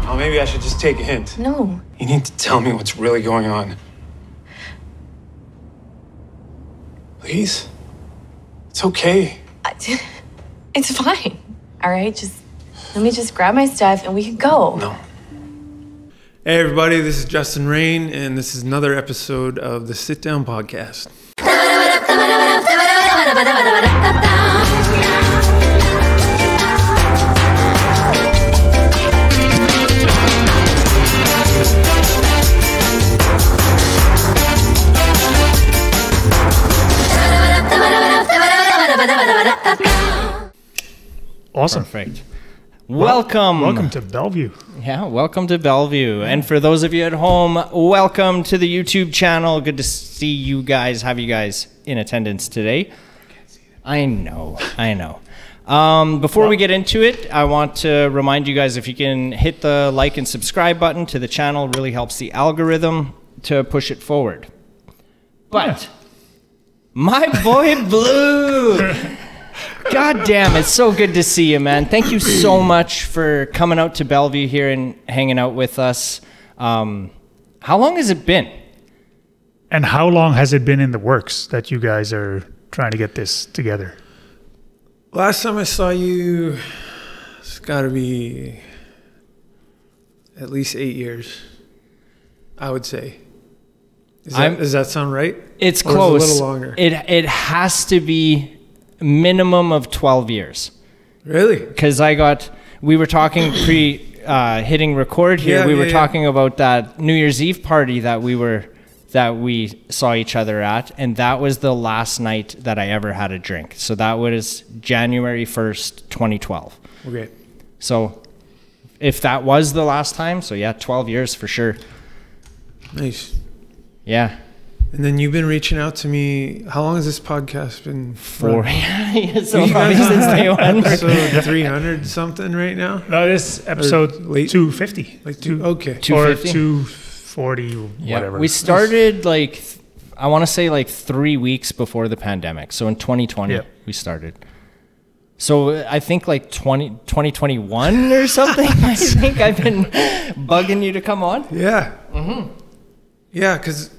Oh, maybe I should just take a hint. No. You need to tell me what's really going on. Please? It's okay. It's fine. All right, let me just grab my stuff and we can go. No. Hey, everybody, this is Justin Rain, and this is another episode of the Sit Down Podcast. Awesome. Perfect. Welcome to Bellevue. Yeah, welcome to Bellevue. And for those of you at home, welcome to the YouTube channel. Good to see you guys, have you guys in attendance today. I know. Before we get into it, I want to remind you guys, if you can hit the like and subscribe button to the channel, really helps the algorithm to push it forward. But my boy Blue, God damn, it's so good to see you, man. Thank you so much for coming out to Bellevue here and hanging out with us. How long has it been? And how long has it been in the works that you guys are trying to get this together? Last time I saw you, it's got to be at least 8 years, I would say. Does that sound right? It's or close. Is it a little longer? It has to be minimum of 12 years. Really? Because we were talking hitting record here. Yeah, we were talking about that New Year's Eve party that we saw each other at, and that was the last night that I ever had a drink. So that was January 1st, 2012. Okay. So if that was the last time, so yeah, 12 years for sure. Nice. Yeah. And then you've been reaching out to me. How long has this podcast been? So probably since day one. Episode 300 something right now? No, this episode 250. Like okay. 250? Or 240, whatever. We started I want to say 3 weeks before the pandemic. So in 2020, we started. So I think 2021 or something. I think I've been bugging you to come on. Yeah. Mm-hmm. Yeah, because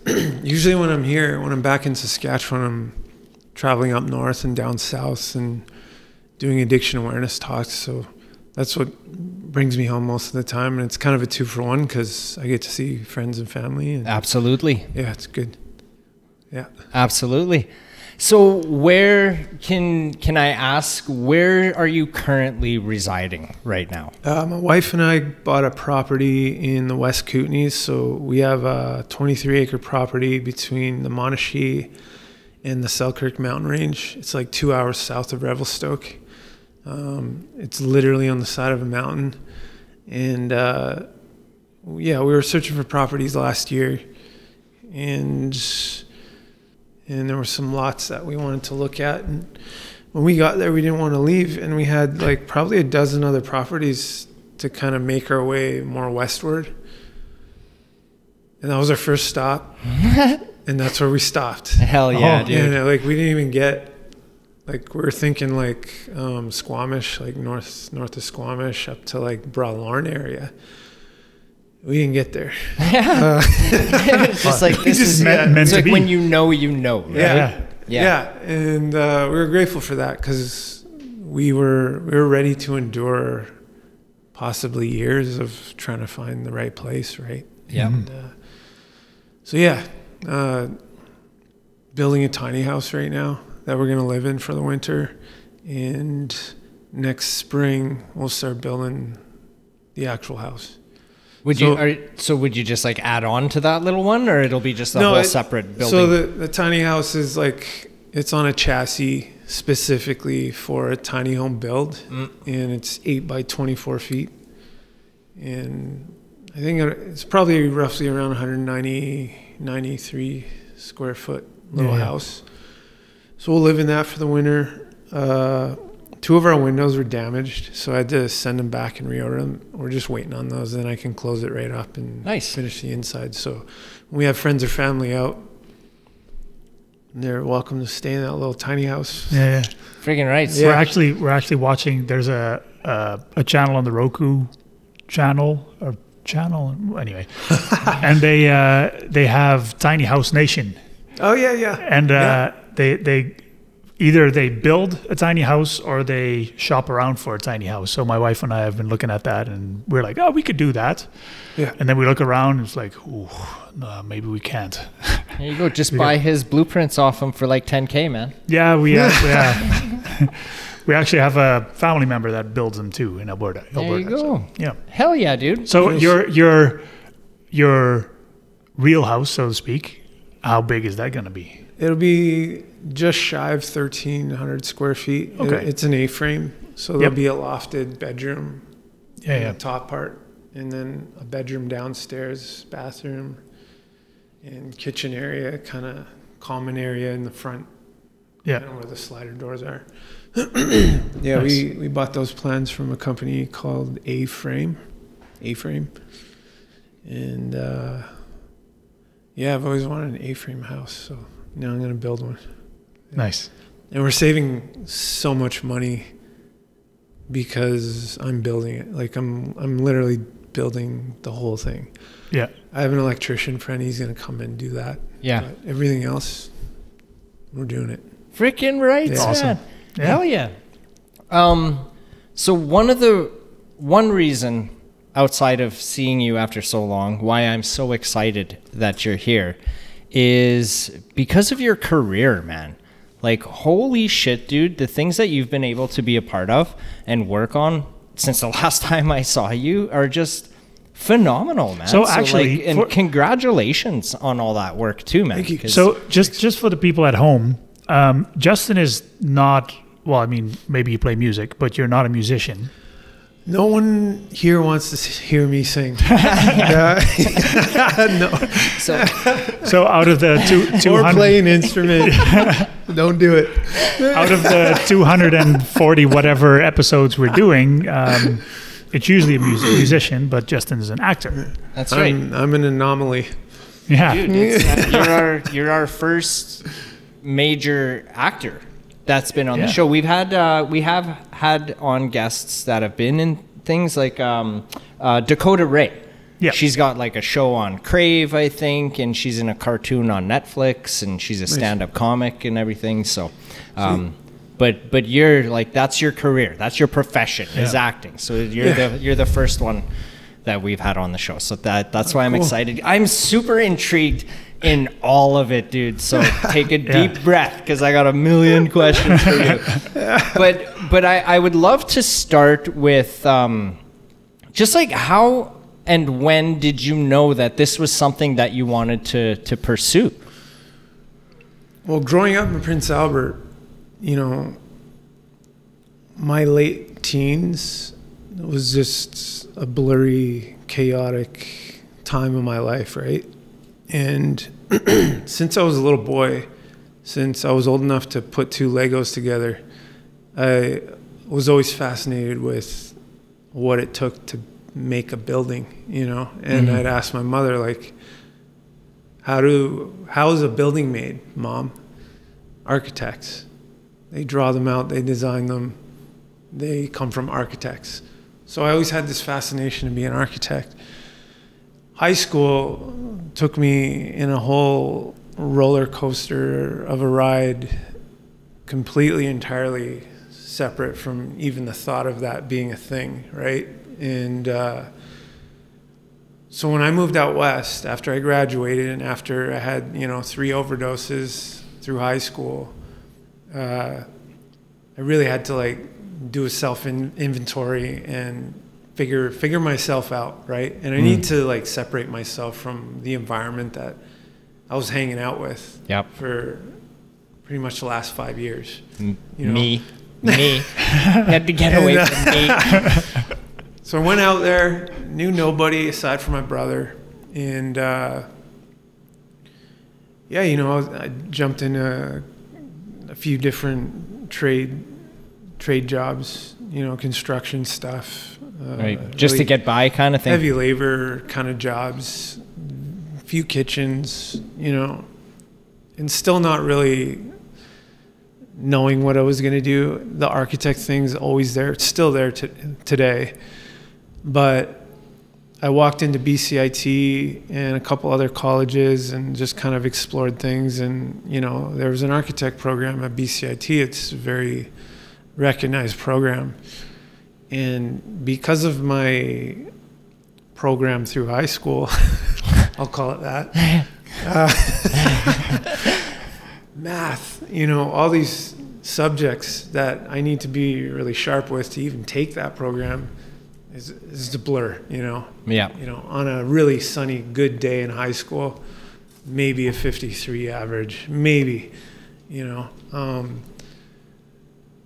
usually when I'm back in Saskatchewan, I'm traveling up north and down south and doing addiction awareness talks. So that's what brings me home most of the time. And it's kind of a 2-for-1 because I get to see friends and family. And absolutely. Yeah, it's good. Yeah. Absolutely. So where can I ask, where are you currently residing right now? My wife and I bought a property in the West Kootenays. So we have a 23-acre property between the Monashee and the Selkirk Mountain Range. It's 2 hours south of Revelstoke. It's literally on the side of a mountain. And we were searching for properties last year. And there were some lots that we wanted to look at. And when we got there, we didn't want to leave. And we had probably a dozen other properties to kind of make our way more westward. And that was our first stop. And that's where we stopped. Hell yeah, dude. And we didn't even get, we were thinking Squamish, north of Squamish up to Broadlorn area. We didn't get there. Yeah. It's just this is meant to be. When you know, right? Yeah. And we were grateful for that because we were ready to endure possibly years of trying to find the right place, right? Yeah. Building a tiny house right now that we're going to live in for the winter. And next spring, we'll start building the actual house. Would you just add on to that little one, or it'll be just a whole separate building? So the tiny house is it's on a chassis specifically for a tiny home build, and it's 8 by 24 feet, and I think it's probably roughly around 93 square foot little house. So we'll live in that for the winter. 2 of our windows were damaged, so I had to send them back and reorder them. We're just waiting on those, then I can close it right up and finish the inside. So when we have friends or family out, they're welcome to stay in that little tiny house. Yeah. Freaking right. Yeah. We're actually watching. There's a channel on the Roku channel anyway, and they have Tiny House Nation. Oh yeah. And they either they build a tiny house or they shop around for a tiny house. So my wife and I have been looking at that, and we're like, oh, we could do that. Yeah. And then we look around, and it's like, ooh, no, maybe we can't. There you go. Just buy his blueprints off him for like $10K, man. Yeah, we actually have a family member that builds them too in Alberta. There you go. So, yeah. Hell yeah, dude. So your real house, so to speak, how big is that going to be? It'll be just shy of 1,300 square feet. Okay. It's an A-frame, so there'll be a lofted bedroom in the top part, and then a bedroom downstairs, bathroom, and kitchen area, kind of common area in the front. Yeah. Where the slider doors are. Nice. we bought those plans from a company called A-Frame. And I've always wanted an A-frame house, so now I'm going to build one. Nice. And we're saving so much money because I'm building it. Like I'm literally building the whole thing. Yeah. I have an electrician friend. He's going to come and do that. Yeah. But everything else, we're doing it. Freaking right, Yeah. man. Awesome. Yeah. Hell yeah. So one reason outside of seeing you after so long, why I'm so excited that you're here is because of your career, man. Like, holy shit, dude, the things that you've been able to be a part of and work on since the last time I saw you are just phenomenal, man. So actually, and congratulations on all that work too, man. Thank you. So just for the people at home, Justin is not, well, I mean, maybe you play music, but you're not a musician. No one here wants to hear me sing. No. So out of the Or 200, play an instrument. Don't do it. out of the 240 whatever episodes we're doing, it's usually a musician, but Justin is an actor. That's right. I'm an anomaly. Yeah. Dude, you're our first major actor that's been on the show. We have had on guests that have been in things like Dakota Ray. Yeah. She's got like a show on Crave, I think, and she's in a cartoon on Netflix, and she's a stand-up comic and everything. So, but you're like, that's your career, that's your profession is acting. So you're the first one that we've had on the show. So that's why I'm excited. I'm super intrigued in all of it, dude. So take a deep breath, because I got a million questions for you. But I would love to start with just like how and when did you know that this was something that you wanted to pursue? Well, growing up in Prince Albert, my late teens was just a blurry, chaotic time of my life, right? And since I was a little boy, since I was old enough to put two Legos together, I was always fascinated with what it took to make a building, and I'd ask my mother, like, how is a building made, Mom? Architects. They draw them out, they design them, they come from architects. So I always had this fascination to be an architect. High school took me in a whole roller coaster of a ride, completely, entirely separate from even the thought of that being a thing, right? And so when I moved out west, after I graduated and after I had, 3 overdoses through high school, I really had to do a self-inventory and figure myself out, right? And I need to separate myself from the environment that I was hanging out with for pretty much the last 5 years. Me. Had to get away from me. So I went out there, knew nobody aside from my brother, and I jumped in a few different trade jobs, construction stuff. Right, just to get by kind of thing. Heavy labor kind of jobs, a few kitchens, and still not really knowing what I was going to do. The architect thing's always there. It's still there today. But I walked into BCIT and a couple other colleges and just kind of explored things. And, you know, there was an architect program at BCIT. It's a very recognized program. And because of my program through high school, I'll call it that, math, you know, all these subjects that I need to be really sharp with to even take that program is a blur, you know. Yeah. You know, on a really sunny, good day in high school, maybe a 53 average, maybe, you know.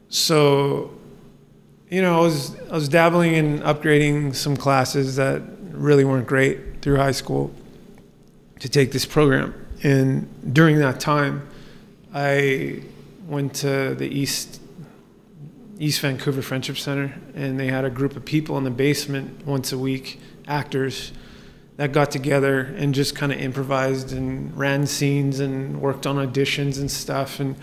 So, you know, I was dabbling in upgrading some classes that really weren't great through high school to take this program. And during that time, I went to the East Vancouver Friendship Center, and they had a group of people in the basement once a week, actors, that got together and just kind of improvised and ran scenes and worked on auditions and stuff. And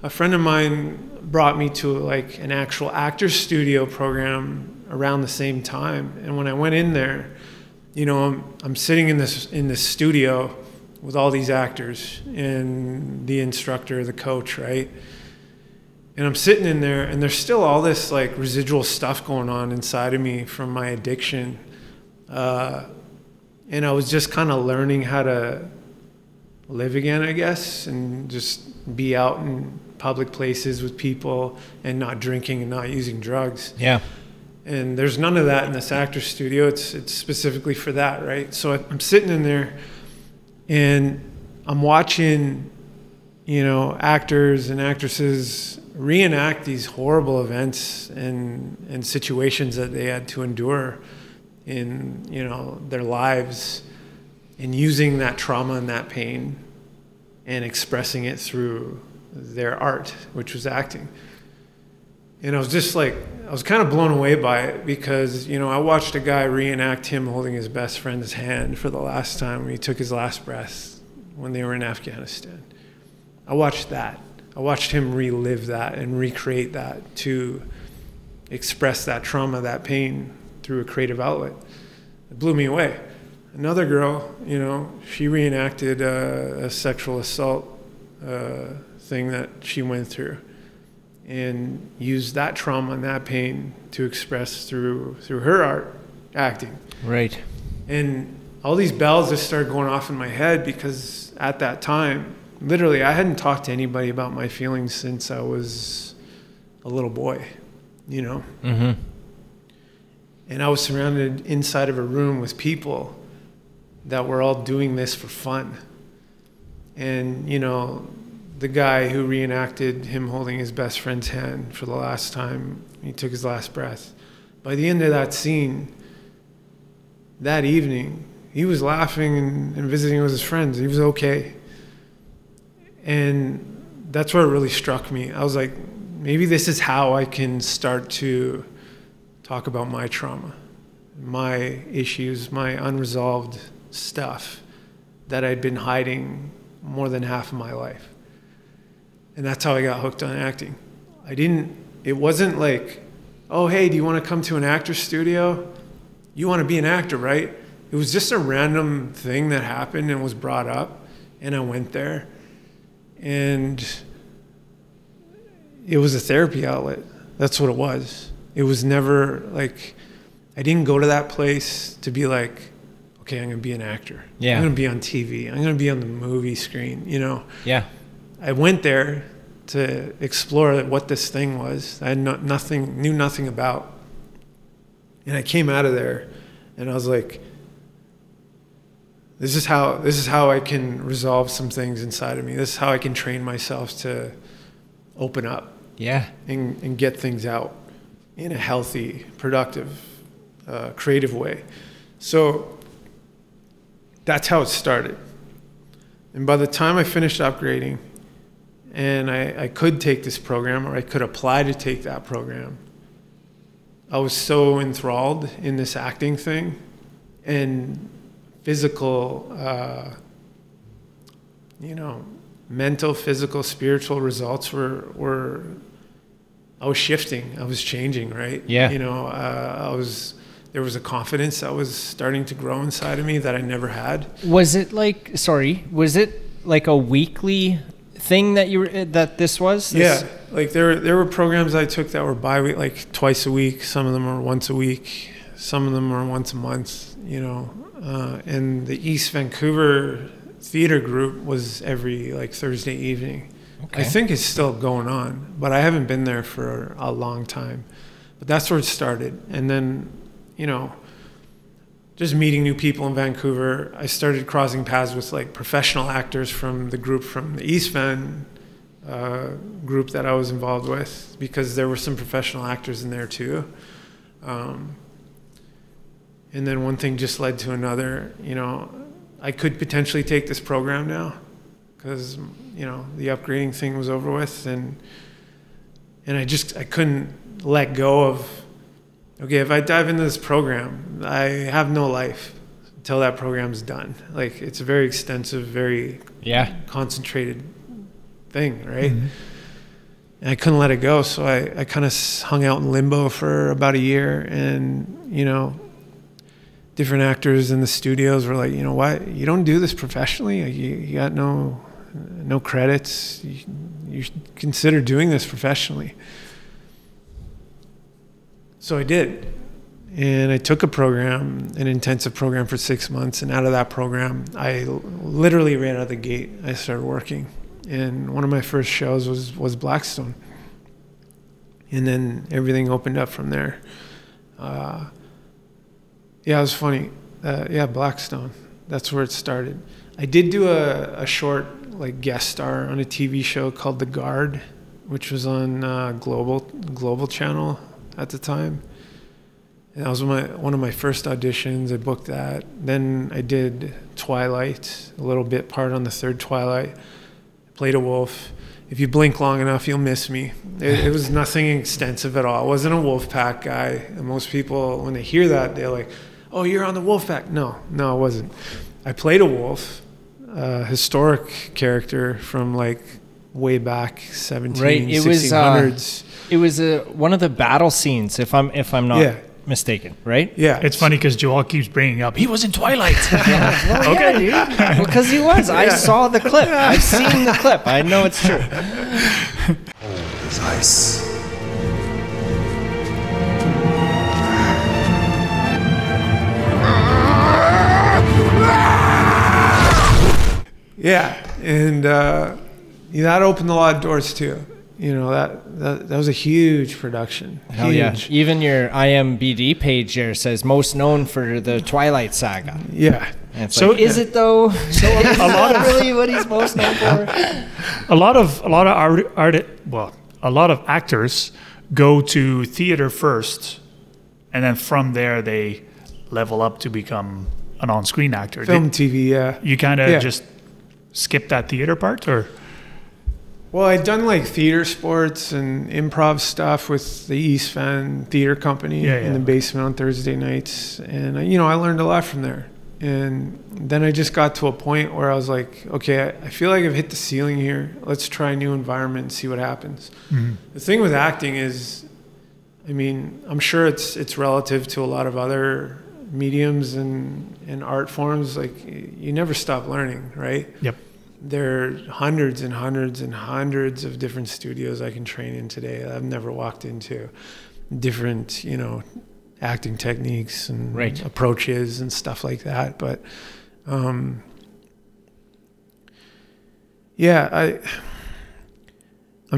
a friend of mine brought me to like an actual actor studio program around the same time. And when I went in there, you know, I'm sitting in this studio with all these actors and the instructor, the coach, right? And I'm sitting in there, and there's still all this like residual stuff going on inside of me from my addiction. And I was just kind of learning how to live again, I guess, and just be out in public places with people and not drinking and not using drugs. Yeah. And there's none of that in this actor studio. It's specifically for that, right? So I'm sitting in there, and I'm watching, you know, actors and actresses reenact these horrible events and situations that they had to endure in, you know, their lives, and using that trauma and that pain and expressing it through their art, which was acting. And I was just like, I was kind of blown away by it, because, you know, I watched a guy reenact him holding his best friend's hand for the last time when he took his last breath when they were in Afghanistan. I watched that. I watched him relive that and recreate that to express that trauma, that pain through a creative outlet. It blew me away. Another girl, you know, she reenacted a sexual assault thing that she went through, and used that trauma and that pain to express through her art, acting. Right. And all these bells just started going off in my head, because at that time, literally, I hadn't talked to anybody about my feelings since I was a little boy, you know? Mm-hmm. And I was surrounded inside of a room with people that were all doing this for fun. And, you know, the guy who reenacted him holding his best friend's hand for the last time he took his last breath, by the end of that scene, that evening, he was laughing and visiting with his friends. He was okay. And that's what really struck me. I was like, maybe this is how I can start to talk about my trauma, my issues, my unresolved stuff that I'd been hiding more than half of my life. And that's how I got hooked on acting. It wasn't like, oh, hey, do you want to come to an actor studio? You want to be an actor, right? It was just a random thing that happened and was brought up, and I went there. And it was a therapy outlet. That's what it was. It was never like, I didn't go to that place to be like, okay, I'm going to be an actor. Yeah. I'm going to be on TV. I'm going to be on the movie screen, you know? Yeah. I went there to explore what this thing was. I had knew nothing about. And I came out of there, and I was like, this is how I can resolve some things inside of me. This is how I can train myself to open up. Yeah. And get things out in a healthy, productive, creative way. So that's how it started. And by the time I finished upgrading, and I could take this program, or I could apply to take that program, I was so enthralled in this acting thing, and physical, mental, physical, spiritual results I was shifting, I was changing, right? Yeah. You know, there was a confidence that was starting to grow inside of me that I never had. Was it like a weekly thing that this was? Yeah, like there were programs I took that were bi-week, like twice a week. Some of them were once a week. Some of them were once a month, you know. And the East Vancouver theater group was every like Thursday evening. Okay. I think it's still going on, but I haven't been there for a long time. But that's where it started. And then, you know, just meeting new people in Vancouver, I started crossing paths with like professional actors from the group from the East Van group that I was involved with, because there were some professional actors in there too. And then one thing just led to another. You know, I could potentially take this program now because, you know, the upgrading thing was over with, and I couldn't let go of, okay, if I dive into this program, I have no life until that program's done. Like, it's a very extensive, very concentrated thing, right? Mm-hmm. And I couldn't let it go, so I kind of hung out in limbo for about a year, and, you know, different actors in the studios were like, you know, why you don't do this professionally? You got no credits. You should consider doing this professionally. So I did, and I took a program, an intensive program for 6 months, and out of that program, I literally right out of the gate, I started working. And one of my first shows was Blackstone, and then everything opened up from there. Yeah, it was funny. Blackstone. That's where it started. I did do a short like guest star on a TV show called The Guard, which was on Global Channel at the time. And that was one of my first auditions. I booked that. Then I did Twilight, a little bit part on the third Twilight. Played a wolf. If you blink long enough, you'll miss me. It was nothing extensive at all. I wasn't a Wolfpack guy. And most people, when they hear that, they're like, oh, you're on the Wolfpack. No, I wasn't. I played a wolf, a historic character from like way back 1600s. It was one of the battle scenes, if I'm not mistaken, right? Yeah. It's funny because Joel keeps bringing up, he was in Twilight. Well, okay, dude. Well, because he was. I saw the clip. I've seen the clip. I know it's true. Cold as ice. Yeah, and that opened a lot of doors too. You know, that was a huge production. Hell huge. Yeah. Even your IMDb page here says most known for the Twilight saga. Yeah. And so like, is it though? So a lot of really what he's most known for. A lot of actors go to theater first, and then from there they level up to become an on-screen actor. Film, TV, yeah. You kind of just skip that theater part, or? Well, I'd done like theater sports and improv stuff with the East Van Theater Company in the basement on Thursday nights. And, I learned a lot from there. And then I just got to a point where I was like, okay, I feel like I've hit the ceiling here. Let's try a new environment and see what happens. Mm-hmm. The thing with acting is, I'm sure it's relative to a lot of other mediums and art forms. Like, you never stop learning, right? Yep. There are hundreds and hundreds and hundreds of different studios I can train in today that I've never walked into. Different, acting techniques and approaches and stuff like that. But, I'm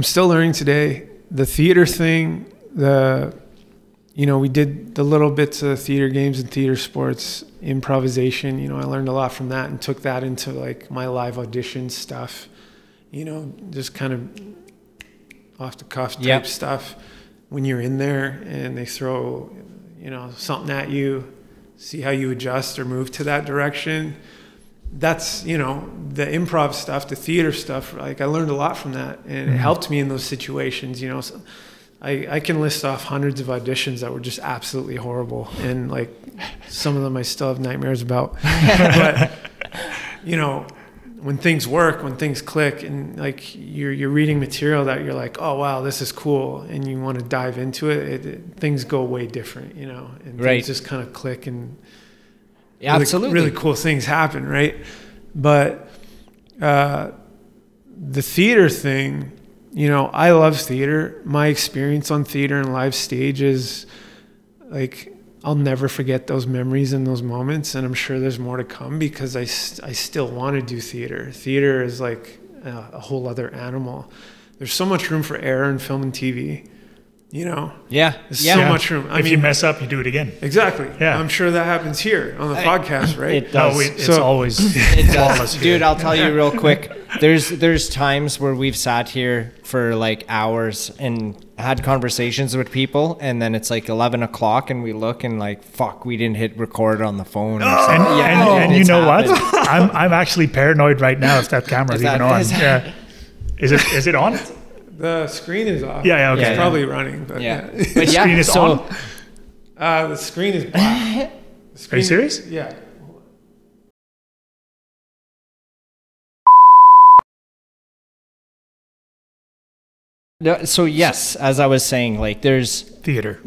still learning today. The theater thing, we did the little bits of theater games and theater sports, improvisation. I learned a lot from that and took that into like my live audition stuff, just kind of off the cuff type stuff. When you're in there and they throw, something at you, see how you adjust or move to that direction. That's, the improv stuff, the theater stuff. Like, I learned a lot from that, and it helped me in those situations. So I can list off hundreds of auditions that were just absolutely horrible, and like some of them I still have nightmares about. But when things work, when things click, and like you're reading material that you're like, oh wow, this is cool, and you want to dive into it, things go way different, you know, and things just kind of click, and really cool things happen, right? But the theater thing, you know, I love theater. My experience on theater and live stage is like, I'll never forget those memories and those moments, and I'm sure there's more to come because I still want to do theater. Theater is like a whole other animal. There's so much room for error in film and TV, you know? There's so much room. If you mess up, you do it again. Exactly. I'm sure that happens here on the podcast, right? It does. No, it's always flawless here. Dude, I'll tell you real quick. There's times where we've sat here for like hours and had conversations with people, and then it's like 11 o'clock and we look and like, fuck, we didn't hit record on the phone. And you know what? I'm actually paranoid right now if that camera's even on. Is it on? The screen is off. Yeah, okay. It's probably running, but The screen is on? The screen is black. Are you serious? Yeah. No, so yes, as I was saying, like there's Theater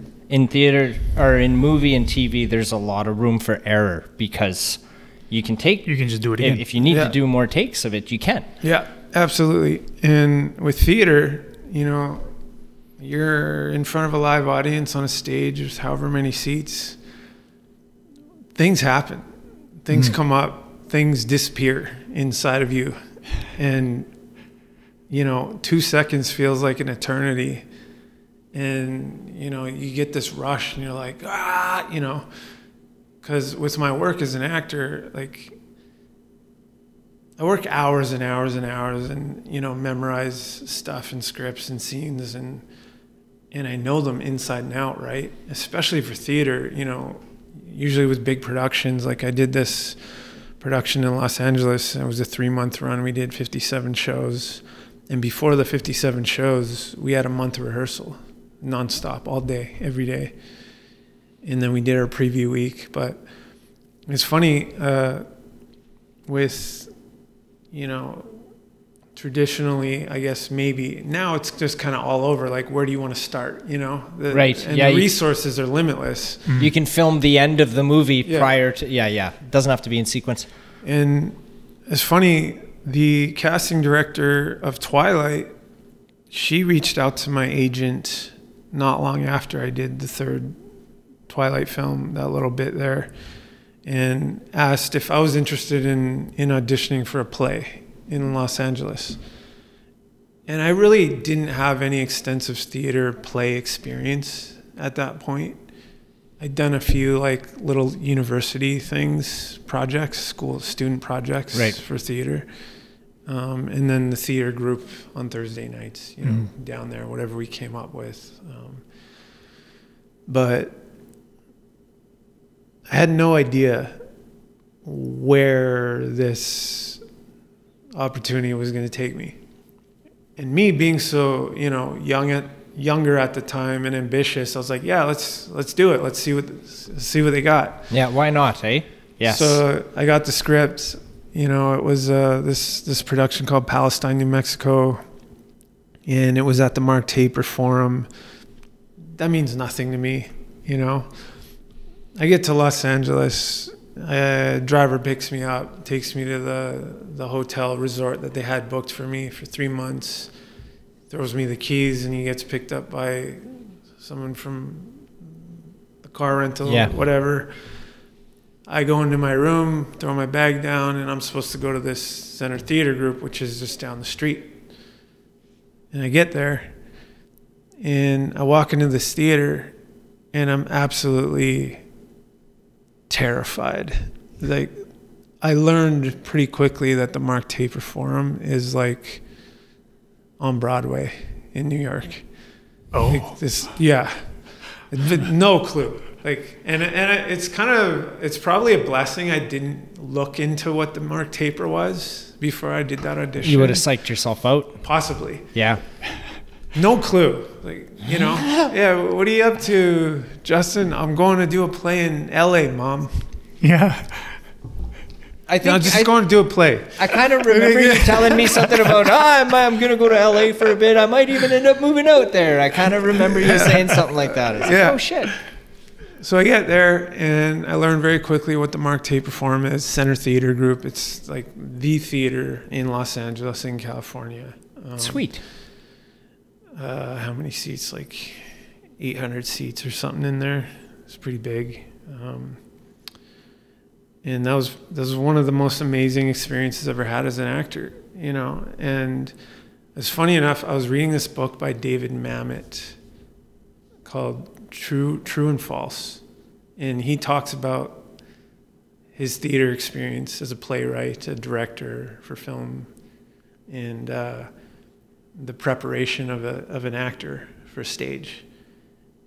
or in movie and TV, there's a lot of room for error because you can just do it again. If you need to do more takes of it, you can. Yeah, absolutely. And with theater, you know, you're in front of a live audience on a stage with however many seats. Things happen. Things come up. Things disappear inside of you. And you know, 2 seconds feels like an eternity. And, you know, you get this rush and you're like, you know, because with my work as an actor, like, I work hours and hours and hours and, you know, memorize stuff and scripts and scenes and I know them inside and out, right? Especially for theater, you know, usually with big productions. Like I did this production in Los Angeles. It was a 3-month run. We did 57 shows. And before the 57 shows, we had a month of rehearsal, nonstop, all day, every day. And then we did our preview week. But it's funny, with, you know, traditionally, I guess maybe, now it's just kind of all over. Like, where do you want to start, you know? Right. And the resources are limitless. You can film the end of the movie prior to, It doesn't have to be in sequence. And it's funny, the casting director of Twilight, she reached out to my agent not long after I did the 3rd Twilight film, that little bit there, and asked if I was interested in auditioning for a play in Los Angeles. And I really didn't have any extensive theater play experience at that point. I'd done a few like little university things, projects, student projects for theater. And then the theater group on Thursday nights, you know, down there, whatever we came up with. But I had no idea where this opportunity was going to take me. And me being so, you know, younger at the time and ambitious, I was like, yeah, let's do it. Let's see what they got. Yeah, why not, eh? Yes. So I got the script. You know, it was this production called Palestine, New Mexico, and it was at the Mark Taper Forum. That means nothing to me, you know. I get to Los Angeles, a driver picks me up, takes me to the hotel resort that they had booked for me for 3 months, throws me the keys, and he gets picked up by someone from the car rental, whatever. I go into my room, throw my bag down, and I'm supposed to go to this Center Theater group, which is just down the street. And I get there, and I walk into this theater, and I'm absolutely terrified. Like, I learned pretty quickly that the Mark Taper Forum is like on Broadway in New York. Oh, like this, no clue. Like, and it's probably a blessing I didn't look into what the Mark Taper was before I did that audition. You would have psyched yourself out. Possibly. Yeah. No clue. Like, you know, what are you up to, Justin? I'm going to do a play in LA, Mom. Yeah. I think just going to do a play. I kind of remember you telling me something about, I'm going to go to LA for a bit. I might even end up moving out there. I kind of remember you saying something like that. It's like, oh, shit. So I get there, and I learned very quickly what the Mark Taper Forum is, Center Theater Group. It's like the theater in Los Angeles, in California. Sweet. How many seats? Like 800 seats or something in there. It's pretty big. And that was one of the most amazing experiences I've ever had as an actor, you know. And it's funny enough, I was reading this book by David Mamet called True and False. And he talks about his theater experience as a playwright, a director for film, and the preparation of an actor for stage.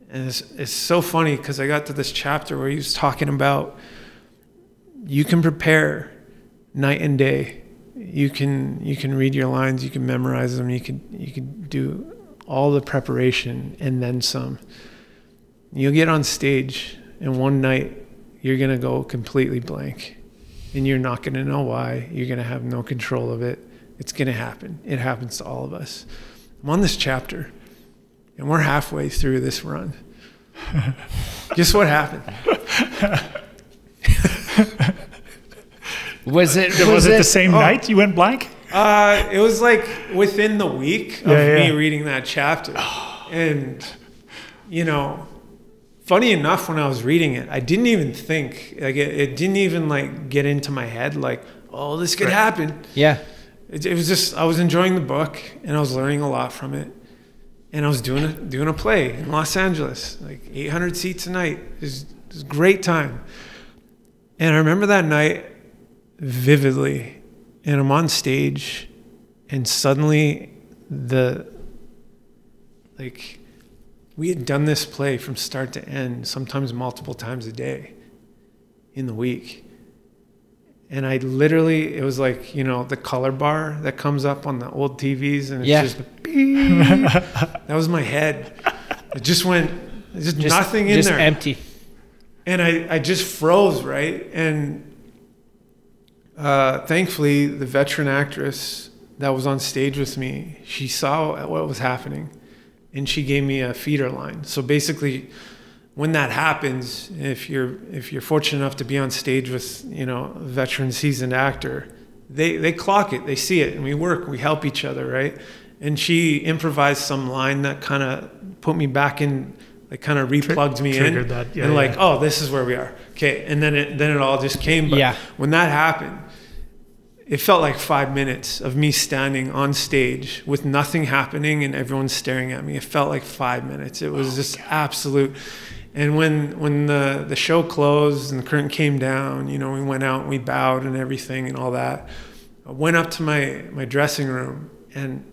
And it's so funny because I got to this chapter where he was talking about you can prepare night and day. You can read your lines, you can memorize them, you can do all the preparation and then some. You'll get on stage and one night you're gonna go completely blank and you're not gonna know why. You're gonna have no control of it. It's gonna happen. It happens to all of us. I'm on this chapter and we're halfway through this run. Guess what happened? Was it the same night you went blank? It was like within the week of me reading that chapter. And, you know, funny enough, when I was reading it, I didn't even think, like, it didn't even, like, get into my head, like, oh, this could happen. Yeah. It was just, I was enjoying the book, and I was learning a lot from it. And I was doing a play in Los Angeles, like 800 seats a night. It was a great time. And I remember that night vividly, and I'm on stage, and suddenly we had done this play from start to end, sometimes multiple times a day in the week. And I literally, it was like, you know, the color bar that comes up on the old TVs, and it's just beep. That was my head. It just went, just nothing in there. Just empty. And I just froze, right? And thankfully, the veteran actress that was on stage with me, she saw what was happening, and she gave me a feeder line. So basically, when that happens, if you're fortunate enough to be on stage with, you know, a veteran seasoned actor, they clock it, they see it, and we help each other, right? And she improvised some line that kind of put me back in, like kind of replugged me in, that. and like, oh, this is where we are, okay. And then it all just came. But when that happened, it felt like 5 minutes of me standing on stage with nothing happening and everyone staring at me. It felt like 5 minutes. It was just absolute. And when the show closed and the curtain came down, you know, we went out and we bowed and everything and all that. I went up to my dressing room and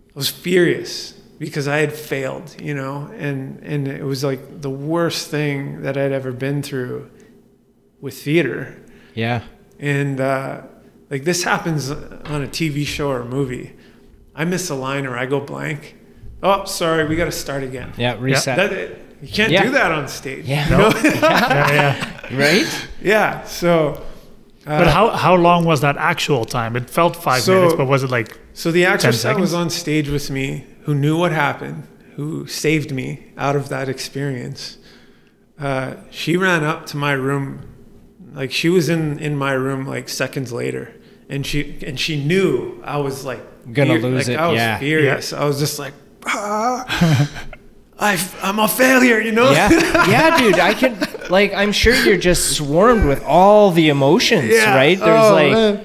I was furious because I had failed, you know, and it was like the worst thing that I'd ever been through with theater. Yeah. And like this happens on a TV show or a movie. I miss a line or I go blank. Oh, sorry, we got to start again. Yeah, reset. You can't do that on stage. Yeah. You know? Right? Yeah. So. But how long was that actual time? It felt 5 minutes, but was it like? So the actress that was on stage with me, who knew what happened, who saved me out of that experience, she ran up to my room, like she was in my room like seconds later, and she knew I was like gonna lose it. I was furious. I was just like, I'm a failure, you know? Yeah, dude. I'm sure you're just swarmed with all the emotions, right? There's man.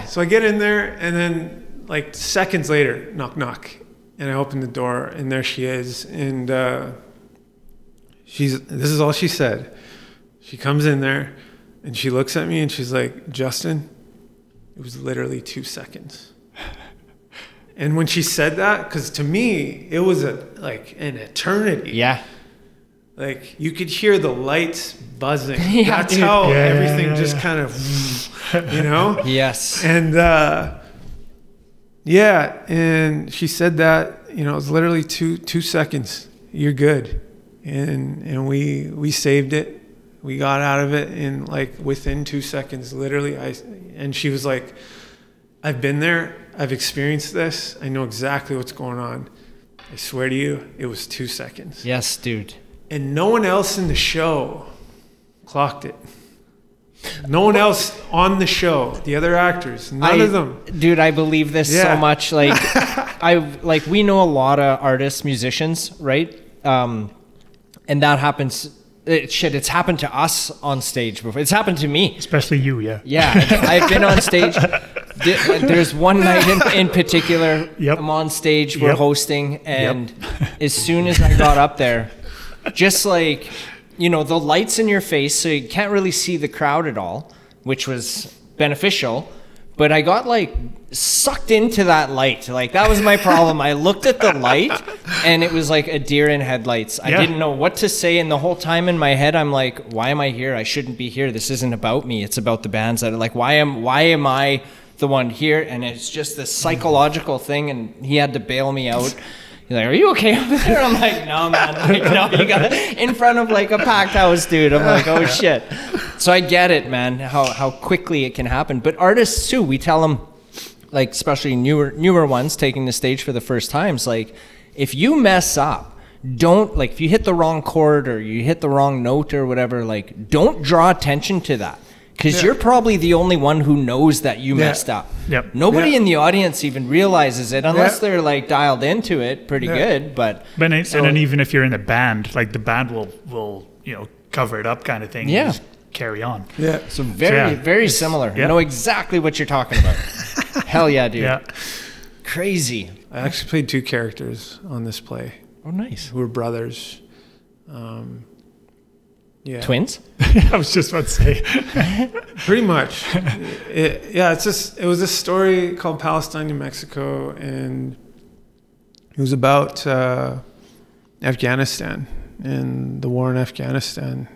So I get in there, and then like seconds later, knock, knock. And I open the door, and there she is. And this is all she said. She comes in there, and she looks at me, and she's like, Justin, it was literally 2 seconds. And when she said that, because to me, it was like an eternity. Yeah. Like you could hear the lights buzzing. That's how everything just kind of, you know? Yes. And and she said that, you know, it was literally two seconds. You're good. And we saved it. we got out of it in like within 2 seconds, literally. And she was like, I've been there. I've experienced this. I know exactly what's going on. I swear to you, it was 2 seconds. Yes, dude. And no one else in the show clocked it. No one else on the show, the other actors, none of them. Dude, I believe this so much. Like, we know a lot of artists, musicians, right? And that happens. It's happened to us on stage before. It's happened to me. Especially you, yeah. Yeah, I've been on stage. There's one night in particular, I'm on stage, we're hosting, and as soon as I got up there, just like, you know, the lights in your face, so you can't really see the crowd at all, which was beneficial. But I got like sucked into that light. Like, that was my problem. I looked at the light and it was like a deer in headlights. I didn't know what to say. And the whole time in my head, I'm like, why am I here? I shouldn't be here. This isn't about me. It's about the bands that are like, why am I the one here? And it's just this psychological thing. And he had to bail me out. He's like, are you okay over there? I'm like, no, man. Like, no, you got it in front of like a packed house, dude. I'm like, oh shit. So I get it, man, how quickly it can happen. But artists too, we tell them, like, especially newer ones taking the stage for the first times, like, if you mess up, don't, like, if you hit the wrong chord or you hit the wrong note or whatever, like, don't draw attention to that. Because you're probably the only one who knows that you messed up. Nobody in the audience even realizes it unless they're like dialed into it pretty good. But and then even if you're in the band, like the band will cover it up kind of thing. Yeah. And just carry on. Yeah. So very similar. I know exactly what you're talking about. Hell yeah, dude. Yeah. Crazy. I actually played 2 characters on this play. Oh, nice. Who were brothers. Twins? I was just about to say. Pretty much. It was a story called Palestine, New Mexico, and it was about Afghanistan and the war in Afghanistan.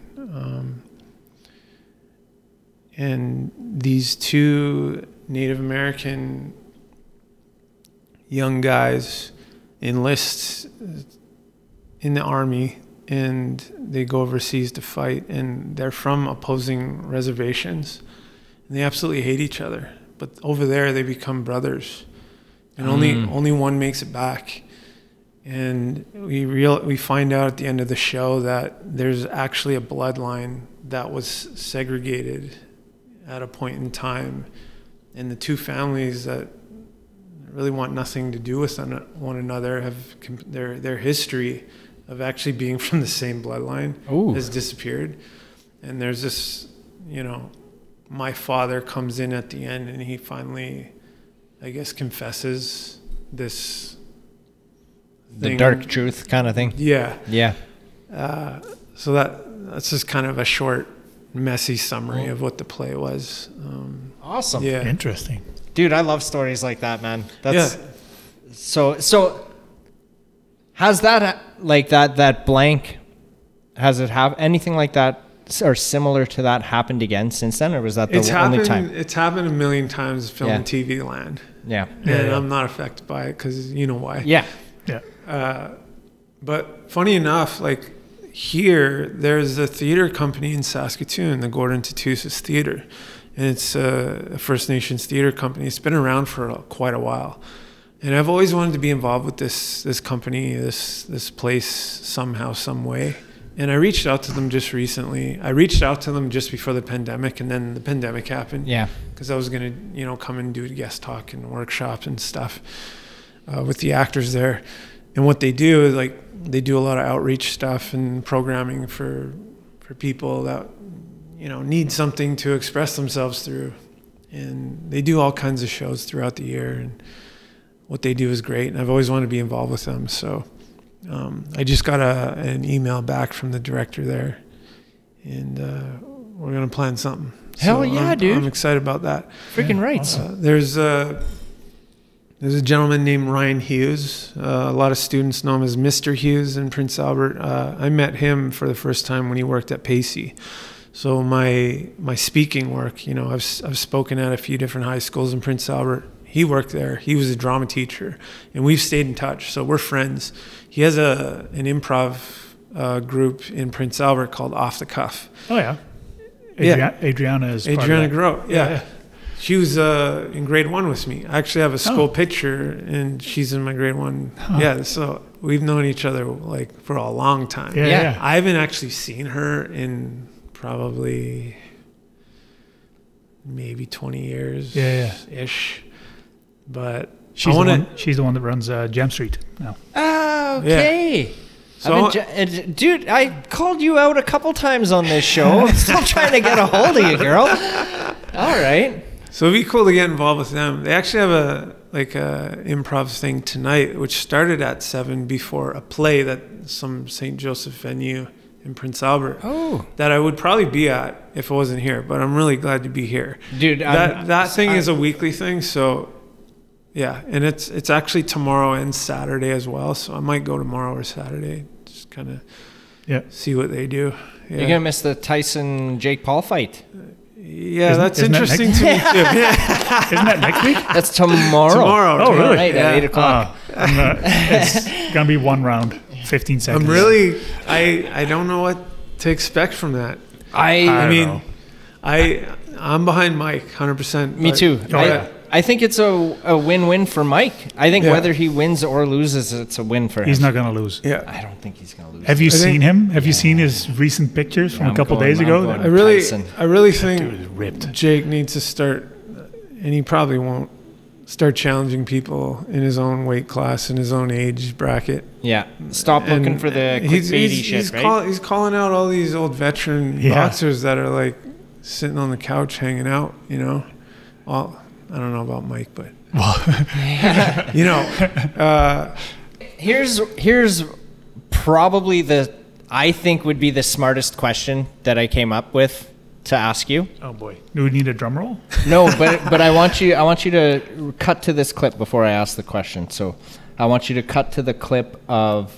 And these 2 Native American young guys enlist in the army, and they go overseas to fight, and they're from opposing reservations, and they absolutely hate each other. But over there, they become brothers, and only one makes it back. And we find out at the end of the show that there's actually a bloodline that was segregated at a point in time, and the 2 families that really want nothing to do with one another have their history of actually being from the same bloodline has disappeared. And there's this, my father comes in at the end, and he finally, I guess, confesses this the dark truth kind of thing. Yeah. So that's just kind of a short, messy summary of what the play was. Awesome. Yeah. Interesting. Dude, I love stories like that, man. That's so has that, like, that blank, has it have anything like that or similar to that happened again since then, or was that the only time? It's happened a million times in film and TV land. And I'm not affected by it because you know why. But funny enough, like, here there's a theater company in Saskatoon, the Gordon Tatusis Theater, and it's a First Nations theater company. It's been around for quite a while, and I've always wanted to be involved with this company, this place somehow, some way. And I reached out to them just recently. I reached out to them just before the pandemic, and then the pandemic happened. Because I was gonna, come and do a guest talk and workshop and stuff with the actors there. And what they do is, like, they do a lot of outreach stuff and programming for people that, need something to express themselves through. And they do all kinds of shows throughout the year, and what they do is great. And I've always wanted to be involved with them. So I just got an email back from the director there, and we're going to plan something. Hell yeah, dude. I'm excited about that. Freaking rights. There's a gentleman named Ryan Hughes. A lot of students know him as Mr. Hughes in Prince Albert. I met him for the first time when he worked at Pacey. So my speaking work, I've spoken at a few different high schools in Prince Albert. He worked there. He was a drama teacher, and we've stayed in touch. So we're friends. He has an improv group in Prince Albert called Off the Cuff. Oh yeah. Adriana is Adriana Groh. Yeah. She was in grade 1 with me. I actually have a school picture, and she's in my grade 1. Huh. Yeah, so we've known each other like for a long time. Yeah. I haven't actually seen her in probably maybe 20 years ish. But she's the one that runs Jam Street now. Oh, okay. Yeah. So, dude, I called you out a couple times on this show. I'm still trying to get a hold of you, girl. All right. So it'd be cool to get involved with them. They actually have a improv thing tonight, which started at 7 before a play that some St. Joseph venue in Prince Albert. Oh. That I would probably be at if I wasn't here, but I'm really glad to be here. Dude, that thing is a weekly thing, so yeah, and it's actually tomorrow and Saturday as well, so I might go tomorrow or Saturday, just kind of see what they do. Yeah. You're gonna miss the Tyson Jake Paul fight. Yeah, that's interesting to me too. Isn't that next week? That's tomorrow. Tomorrow. Oh, really? Right, at 8 o'clock. It's gonna be one round, 15 seconds. I'm really, I don't know what to expect from that. I mean, I'm behind Mike 100%. Me too. I think it's a win-win for Mike. I think whether he wins or loses, it's a win for him. He's not going to lose. Yeah. I don't think he's going to lose. Have you seen him? Have you seen his recent pictures from a couple days ago? I really think Jake needs to start, and he probably won't, start challenging people in his own weight class, in his own age bracket. Yeah. Stop looking for the clickbaity shit, right? He's calling out all these old veteran boxers that are like sitting on the couch hanging out, you know? Well, I don't know about Mike, but you know, here's probably I think would be the smartest question that I came up with to ask you. Oh boy, do we need a drum roll? No, but I want you to cut to this clip before I ask the question. So I want you to cut to the clip of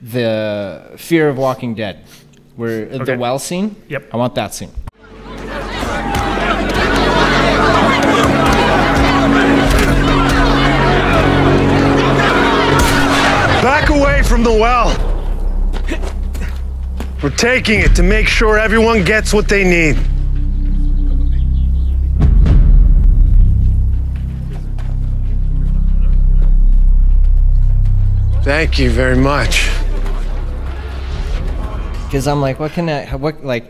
the Fear of Walking Dead, where the well scene. Yep, I want that scene. Back away from the well. We're taking it to make sure everyone gets what they need. Thank you very much. Because I'm like,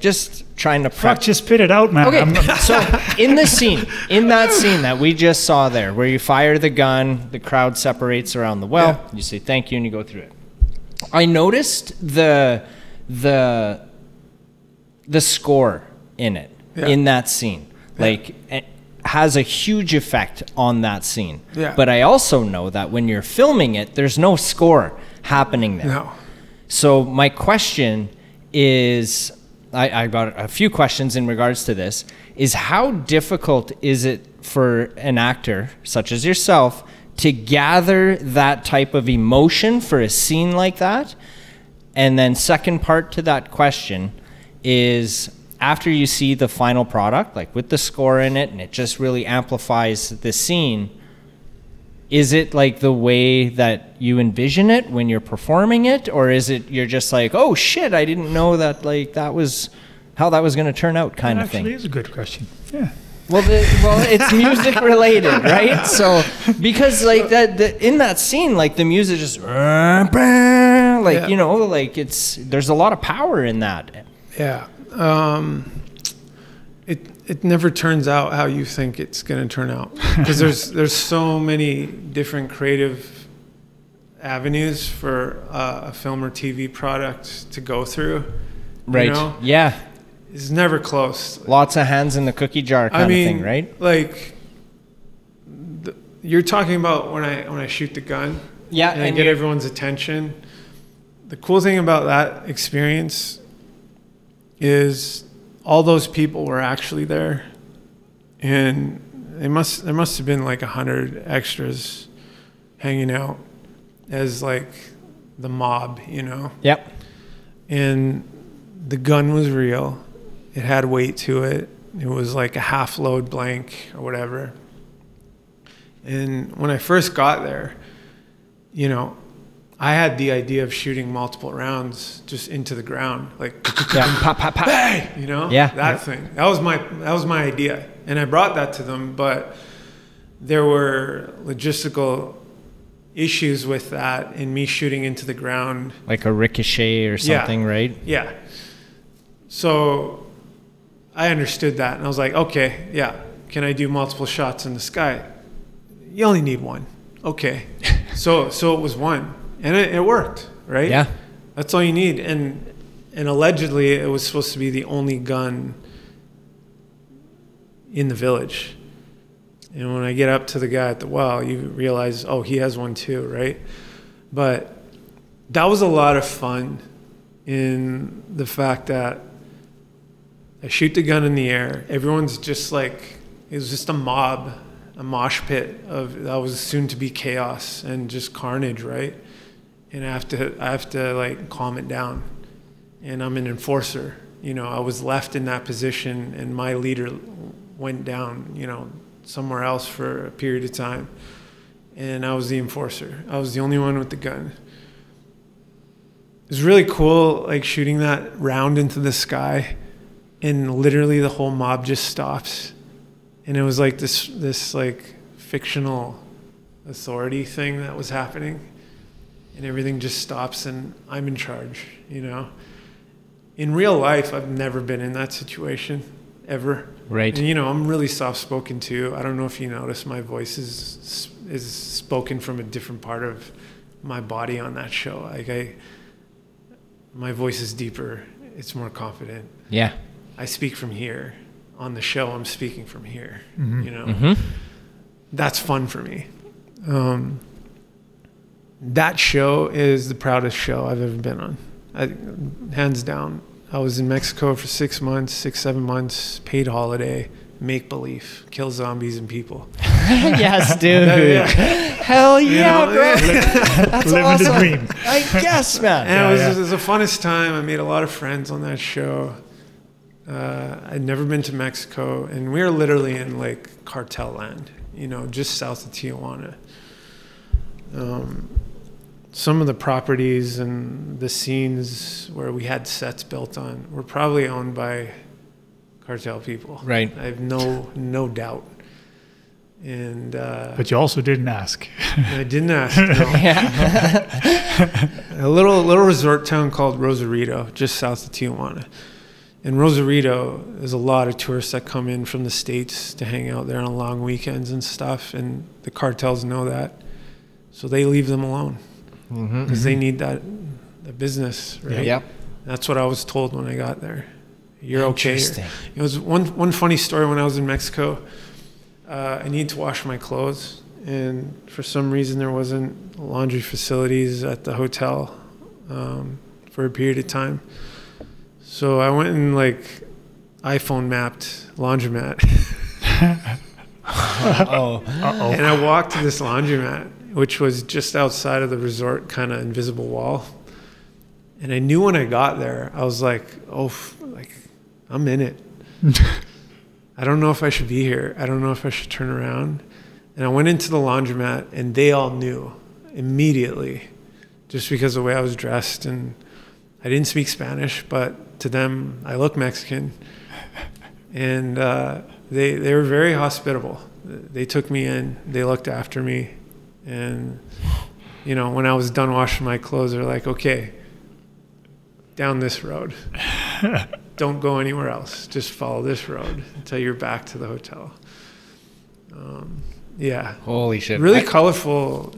just trying to prep. Fuck, just spit it out, man. Okay, so in that scene that we just saw there, where you fire the gun, the crowd separates around the well, you say thank you, and you go through it. I noticed the score in it, in that scene. Like, it has a huge effect on that scene. Yeah. But I also know that when you're filming it, there's no score happening there. No. So my question is, I got a few questions in regards to this, is how difficult is it for an actor such as yourself to gather that type of emotion for a scene like that? And then second part to that question is, after you see the final product, like with the score in it, and it just really amplifies the scene, is it like the way that you envision it when you're performing it, or is it you're just like, oh shit, I didn't know that, like that was how that was going to turn out, kind of thing? Actually, is a good question. Yeah. Well, it's music related, right? So because like that, in that scene, like the music just like you know, like there's a lot of power in that. Yeah. It never turns out how you think it's going to turn out, because there's so many different creative avenues for a film or TV product to go through. Right. You know? Yeah. It's never close. Lots of hands in the cookie jar kind of thing, right? Like you're talking about when I shoot the gun. Yeah. And I get everyone's attention. The cool thing about that experience is all those people were actually there, and there must have been like 100 extras hanging out as like the mob, you know? Yep. And the gun was real. It had weight to it. It was like a half load blank or whatever. And when I first got there, you know, I had the idea of shooting multiple rounds just into the ground, like pop, pop, pop. bang, you know, that thing. That was my idea, and I brought that to them. But there were logistical issues with that, and me shooting into the ground, like a ricochet or something, right? Yeah. So I understood that, and I was like, okay, yeah. Can I do multiple shots in the sky? You only need one. Okay. So it was one. And it worked, right? Yeah. That's all you need. And allegedly it was supposed to be the only gun in the village. And when I get up to the guy at the well, you realize, oh, he has one too, right? But that was a lot of fun in the fact that I shoot the gun in the air. Everyone's just like, it was just a mob, a mosh pit of that was soon to be chaos and just carnage, right? And I have to like calm it down. And I'm an enforcer. You know, I was left in that position, and my leader went down, you know, somewhere else for a period of time. And I was the enforcer. I was the only one with the gun. It was really cool, like shooting that round into the sky, and literally the whole mob just stops. And it was like this like fictional authority thing that was happening. And everything just stops, and I'm in charge, you know. In real life, I've never been in that situation, ever. Right. And, you know, I'm really soft-spoken, too. I don't know if you notice my voice is spoken from a different part of my body on that show. Like, my voice is deeper. It's more confident. Yeah. I speak from here. On the show, I'm speaking from here, you know. Mm-hmm. That's fun for me. That show is the proudest show I've ever been on. Hands down. I was in Mexico for 6 months, 7 months, paid holiday, make believe, kill zombies and people. Yes, dude. Hell yeah, bro. That's Living awesome. the dream. I guess, man. And it was the funnest time. I made a lot of friends on that show. I'd never been to Mexico, and we were literally in like cartel land, you know, just south of Tijuana. Some of the properties and the scenes where we had sets built on were probably owned by cartel people. Right. I have no doubt. And But you also didn't ask. I didn't ask. No. A little resort town called Rosarito, just south of Tijuana. In Rosarito, there's a lot of tourists that come in from the States to hang out there on long weekends and stuff, and the cartels know that, so they leave them alone because they need the business, right? Yep. That's what I was told when I got there. You're okay. Interesting. It was one funny story when I was in Mexico. I needed to wash my clothes, and for some reason there wasn't laundry facilities at the hotel for a period of time. So I went and like iPhone mapped laundromat. And I walked to this laundromat, which was just outside of the resort kind of invisible wall. And I knew when I got there, I was like, like I'm in it. I don't know if I should be here. I don't know if I should turn around. And I went into the laundromat, and they all knew immediately, just because of the way I was dressed. And I didn't speak Spanish, but to them, I look Mexican. And they were very hospitable. They took me in. They looked after me. And, you know, when I was done washing my clothes, they're like, okay, down this road. Don't go anywhere else. Just follow this road until you're back to the hotel. Yeah. Holy shit. Really colorful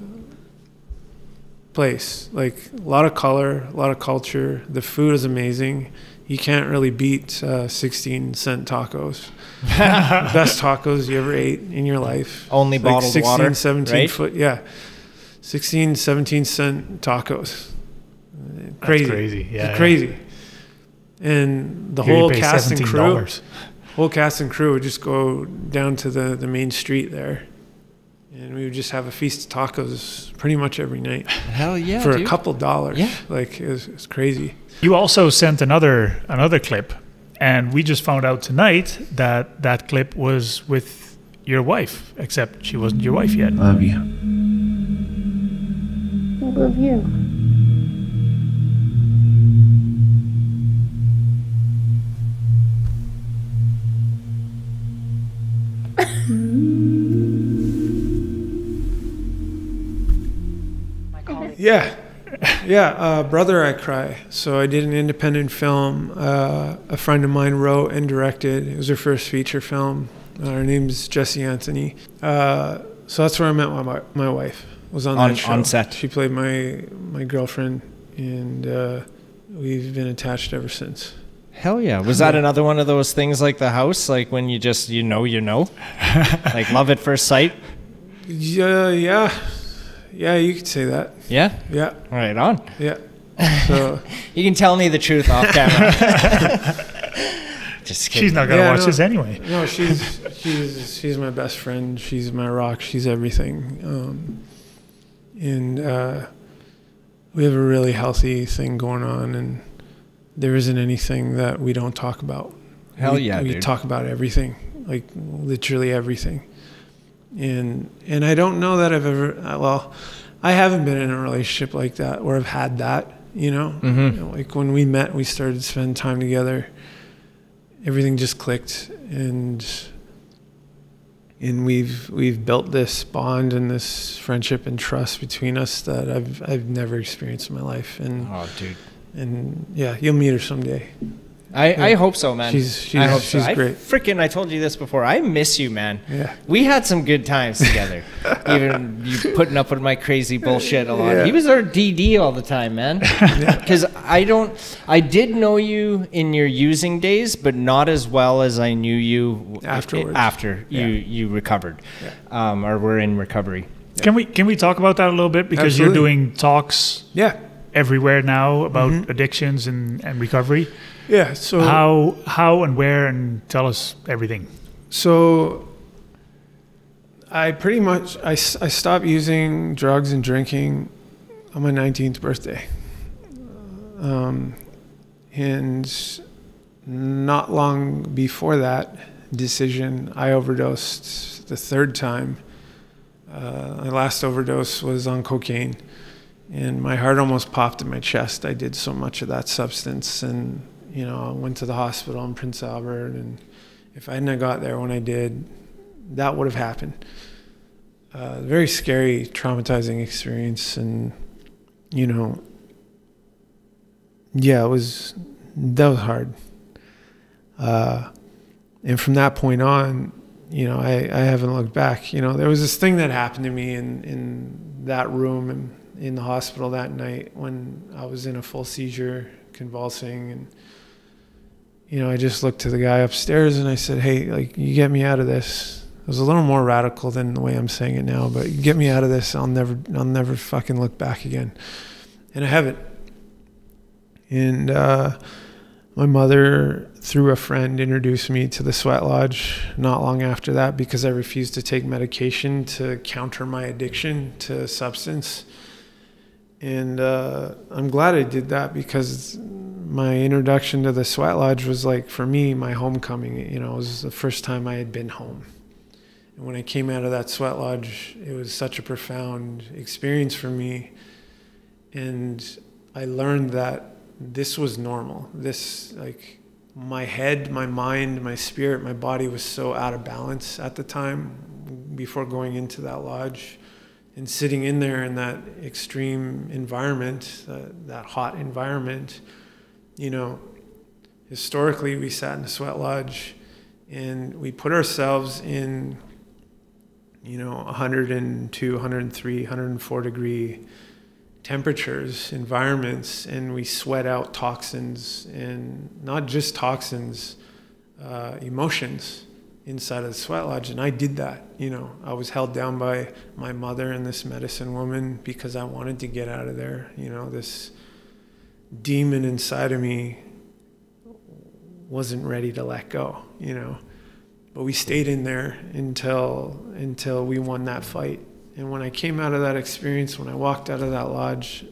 place. Like a lot of color, a lot of culture. The food is amazing. You can't really beat 16-cent tacos. Best tacos you ever ate in your life. Only It's bottled 16, water, 17 right? foot, yeah. 16, 17-cent tacos. Crazy. That's crazy. Yeah. Crazy. And the Here you whole pay cast and crew, $17. would just go down to the main street there. And we would just have a feast of tacos pretty much every night. Hell yeah, For dude. a couple dollars. Yeah. Like, it was crazy. You also sent another clip, and we just found out tonight that that clip was with your wife, except she wasn't your wife yet. Love you. I love you. Yeah, Brother, I Cry. So I did an independent film. A friend of mine wrote and directed. It was her first feature film. Her name's Jessie Anthony. So that's where I met my wife. Was on that show. On set. She played my girlfriend, and we've been attached ever since. Hell yeah. Was that another one of those things like The House? Like when you just, you know? Like love at first sight? Yeah, you could say that. Yeah? Yeah. Right on. Yeah. So you can tell me the truth off camera. Just kidding. She's not gonna watch this anyway. No, she's my best friend. She's my rock. She's everything. And we have a really healthy thing going on, and there isn't anything that we don't talk about. Hell yeah, we dude. talk about everything, like literally everything. And I don't know that I've ever, I haven't been in a relationship like that where I've had that, you know? Mm-hmm. You know, like when we met, we started to spend time together. Everything just clicked, and we've built this bond and this friendship and trust between us that I've never experienced in my life. And oh, dude. And yeah, you'll meet her someday. I hope so, man. I hope she's so. great. I told you this before. I miss you, man. Yeah. We had some good times together. Even you putting up with my crazy bullshit a lot. Yeah. He was our DD all the time, man. Because I did know you in your using days, but not as well as I knew you afterwards. After you recovered, or were in recovery. Can we talk about that a little bit, because Absolutely. you're doing talks everywhere now about addictions and recovery. Yeah. So how and where, and tell us everything. So I pretty much I stopped using drugs and drinking on my 19th birthday. And not long before that decision, I overdosed the third time. My last overdose was on cocaine, and my heart almost popped in my chest. I did so much of that substance, and you know, I went to the hospital in Prince Albert, and if I hadn't have got there when I did, that would have happened. Very scary, traumatizing experience, and you know, yeah, that was hard. And from that point on, you know, I haven't looked back. You know, there was this thing that happened to me in that room and in the hospital that night when I was in a full seizure, convulsing, and you know, I just looked to the guy upstairs and I said, "Hey, like, you get me out of this." It was a little more radical than the way I'm saying it now, but you get me out of this, I'll never fucking look back again. And I haven't. And my mother, through a friend, introduced me to the Sweat Lodge not long after that, because I refused to take medication to counter my addiction to substance. And I'm glad I did that, because my introduction to the Sweat Lodge was, like, for me, my homecoming. You know, it was the first time I had been home. And when I came out of that Sweat Lodge, it was such a profound experience for me. And I learned that this was normal. This, like, my head, my mind, my spirit, my body was so out of balance at the time before going into that lodge. And sitting in there in that extreme environment, that hot environment, you know, historically we sat in the Sweat Lodge and we put ourselves in, you know, 102, 103, 104 degree temperatures, environments, and we sweat out toxins, and not just toxins, emotions inside of the Sweat Lodge. And I did that. You know, I was held down by my mother and this medicine woman because I wanted to get out of there. You know, this demon inside of me wasn't ready to let go, you know. But we stayed in there until we won that fight. And when I came out of that experience, when I walked out of that lodge,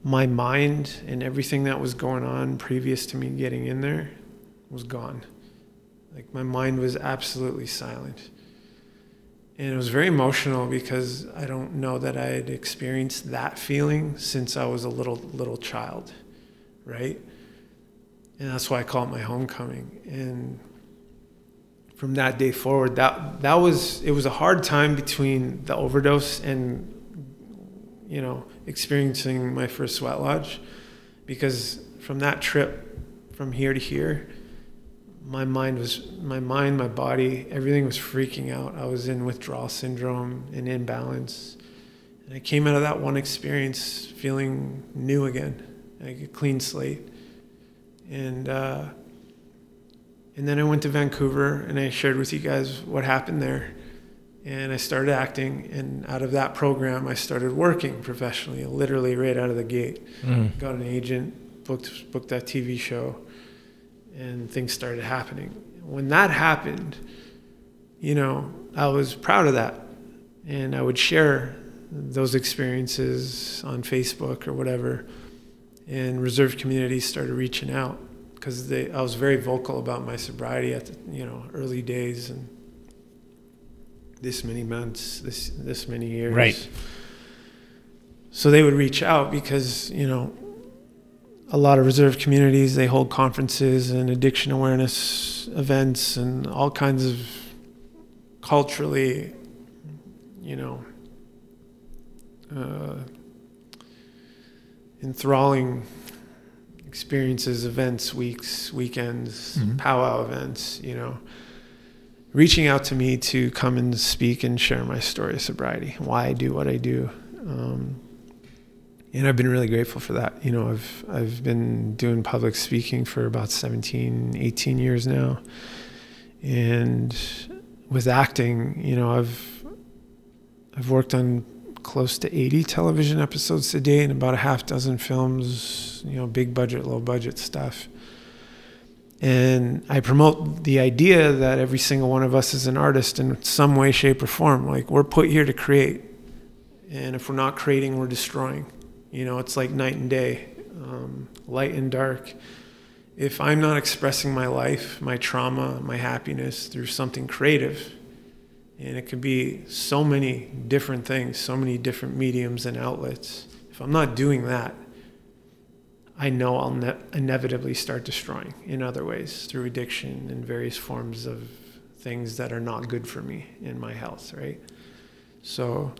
my mind and everything that was going on previous to me getting in there was gone. Like, my mind was absolutely silent. And it was very emotional because I don't know that I had experienced that feeling since I was a little child, right? And that's why I call it my homecoming. And from that day forward, it was a hard time between the overdose and, you know, experiencing my first sweat lodge, because from that trip from here to here, my mind, my body, everything was freaking out. I was in withdrawal syndrome and imbalance. And I came out of that one experience feeling new again, like a clean slate. And then I went to Vancouver and I shared with you guys what happened there. And I started acting, and out of that program, I started working professionally, literally right out of the gate. Got an agent, booked that TV show, and things started happening. When that happened, you know, I was proud of that. And I would share those experiences on Facebook or whatever. And reserve communities started reaching out, because I was very vocal about my sobriety at the, you know, early days, and this many months, this many years. Right. So they would reach out because, you know, a lot of reserve communities, they hold conferences and addiction awareness events and all kinds of culturally, you know, enthralling experiences, events, weeks, weekends, powwow events, you know, reaching out to me to come and speak and share my story of sobriety, why I do what I do. And I've been really grateful for that. You know, I've been doing public speaking for about 17, 18 years now. And with acting, you know, I've worked on close to 80 television episodes to date and about a half dozen films, you know, big budget, low budget stuff. And I promote the idea that every single one of us is an artist in some way, shape, or form. Like, we're put here to create. And if we're not creating, we're destroying. You know, it's like night and day, light and dark. If I'm not expressing my life, my trauma, my happiness through something creative, and it could be so many different things, so many different mediums and outlets. If I'm not doing that, I know I'll inevitably start destroying in other ways, through addiction and various forms of things that are not good for me in my health, right? So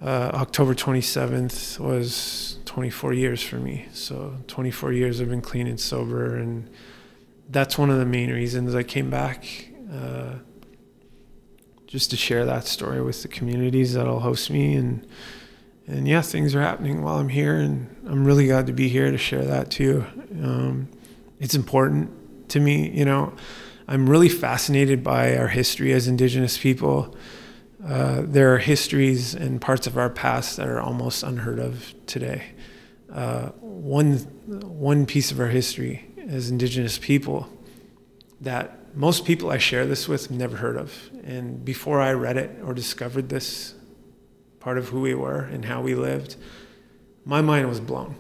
October 27th was 24 years for me. So 24 years I've been clean and sober, and that's one of the main reasons I came back, just to share that story with the communities that'll host me. And yeah, things are happening while I'm here, and I'm really glad to be here to share that too. It's important to me, you know. I'm really fascinated by our history as Indigenous people. There are histories and parts of our past that are almost unheard of today. One piece of our history as Indigenous people that most people I share this with never heard of. And before I read it or discovered this part of who we were and how we lived, my mind was blown.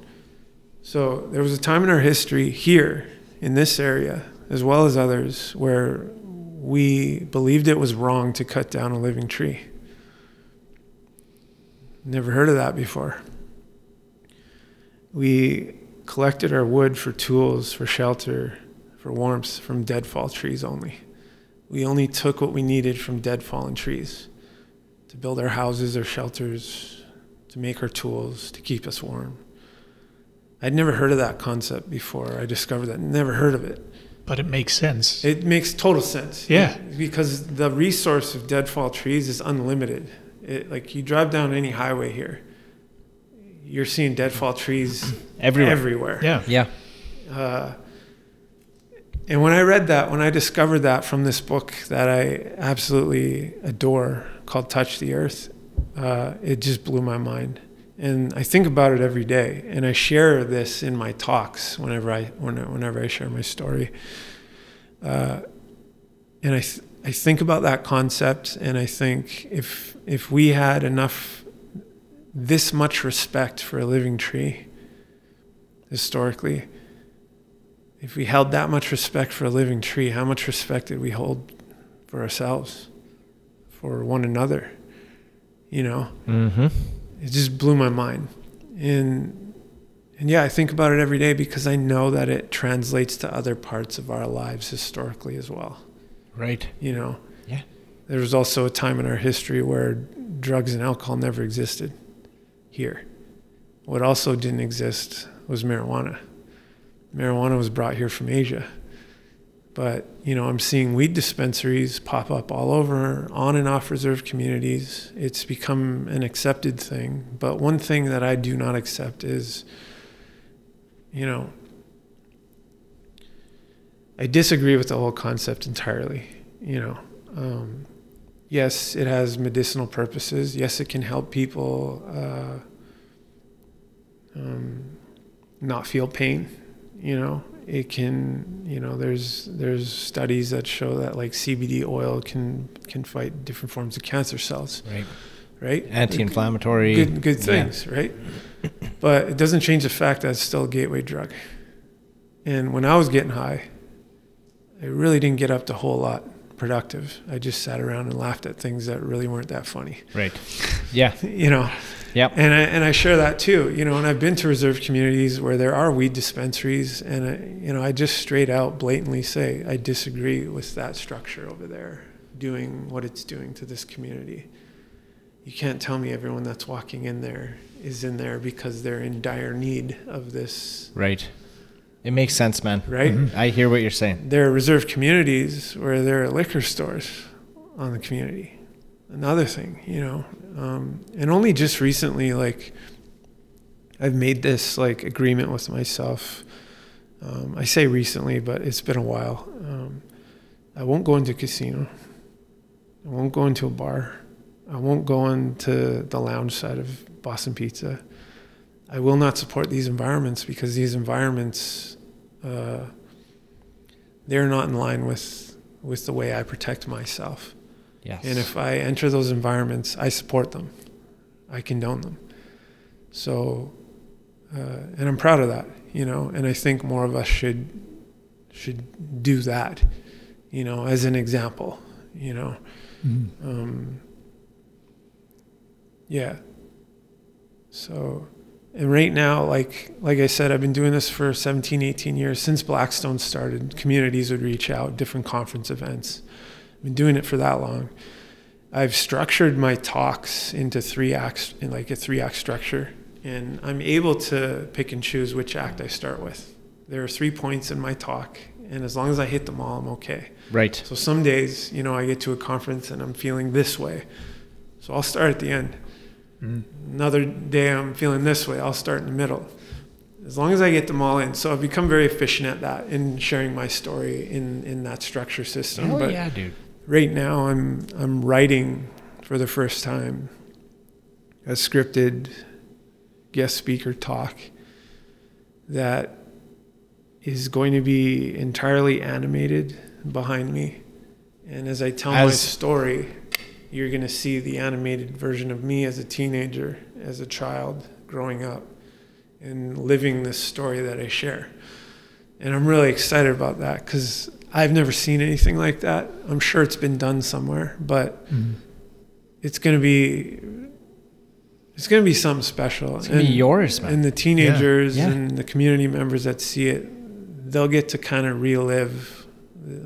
So there was a time in our history here in this area, as well as others, where we believed it was wrong to cut down a living tree. Never heard of that before. We collected our wood for tools, for shelter, for warmth from deadfall trees only. We only took what we needed from dead fallen trees to build our houses, our shelters, to make our tools, to keep us warm. I'd never heard of that concept before. I discovered that. Never heard of it. But it makes sense. It makes total sense. Yeah. Because the resource of deadfall trees is unlimited. Like, you drive down any highway here, you're seeing deadfall trees everywhere. Yeah. Yeah. And when I read that, when I discovered that from this book that I absolutely adore called Touch the Earth, it just blew my mind. And I think about it every day, and I share this in my talks whenever I share my story. And I think about that concept, and I think if we had this much respect for a living tree, historically, if we held that much respect for a living tree, how much respect did we hold for ourselves, for one another? You know? Mm-hmm. It just blew my mind. And yeah, I think about it every day because I know that it translates to other parts of our lives historically as well. Right. You know? Yeah. There was also a time in our history where drugs and alcohol never existed here. What also didn't exist was marijuana. Marijuana was brought here from Asia. But, you know, I'm seeing weed dispensaries pop up all over, on and off reserve communities. It's become an accepted thing. But one thing that I do not accept is, you know, I disagree with the whole concept entirely. You know, yes, it has medicinal purposes. Yes, it can help people not feel pain. You know, it can. You know, there's studies that show that like CBD oil can fight different forms of cancer cells. Right. Right. Anti-inflammatory. Good things. Yeah. Right. But it doesn't change the fact that it's still a gateway drug. And when I was getting high, I really didn't get up to a whole lot productive. I just sat around and laughed at things that really weren't that funny. Right. Yeah. You know. Yep. And I share that too. You know, and I've been to reserve communities where there are weed dispensaries, and you know, I just straight out blatantly say I disagree with that structure over there doing what it's doing to this community. You can't tell me everyone that's walking in there is in there because they're in dire need of this. Right. It makes sense, man. Right? Mm-hmm. I hear what you're saying. There are reserve communities where there are liquor stores on the community. Another thing, you know, and only just recently, like, I've made this like agreement with myself. I say recently, but it's been a while. I won't go into a casino. I won't go into a bar. I won't go into the lounge side of Boston Pizza. I will not support these environments because these environments, they're not in line with the way I protect myself. Yes. And if I enter those environments, I support them. I condone them. So, and I'm proud of that, you know, and I think more of us should do that, you know, as an example, you know. Mm-hmm. Yeah. So, and right now, like I said, I've been doing this for 17, 18 years. Since Blackstone started, communities would reach out, different conference events. I've been doing it for that long. I've structured my talks into 3 acts, in like a 3-act structure, and I'm able to pick and choose which act I start with. There are 3 points in my talk, and as long as I hit them all, I'm okay. Right. So some days, you know, I get to a conference and I'm feeling this way, so I'll start at the end. Another day I'm feeling this way, I'll start in the middle. As long as I get them all in. So I've become very efficient at that, in sharing my story in that structure system. Hell but yeah, dude. Right now I'm writing for the first time a scripted guest speaker talk that is going to be entirely animated behind me. And as I tell my story, you're going to see the animated version of me as a teenager, as a child, growing up, and living this story that I share. And I'm really excited about that because I've never seen anything like that. I'm sure it's been done somewhere, but it's going to be something special. It's going to be yours, man. And the teenagers and the community members that see it, they'll get to kind of relive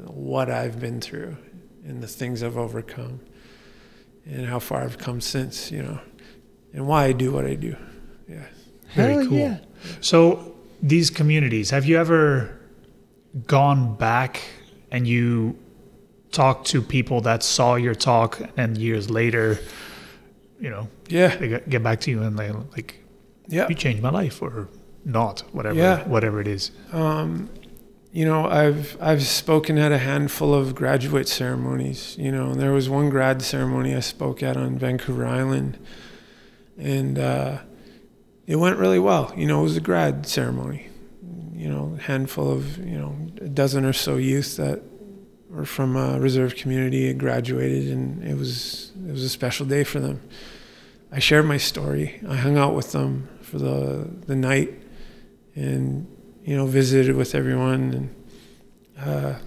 what I've been through and the things I've overcome and how far I've come since, you know, and why I do what I do. Yeah. Very cool. Yeah. So these communities, have you ever gone back and you talked to people that saw your talk and years later, you know, they get back to you and they like, you changed my life or not, whatever it is. You know, I've spoken at a handful of graduate ceremonies, you know, and there was one grad ceremony I spoke at on Vancouver Island, and it went really well. You know, it was a grad ceremony, you know, a handful of, you know, a dozen or so youth that were from a reserve community had graduated, and it was a special day for them. I shared my story. I hung out with them for the night and, you know, visited with everyone. And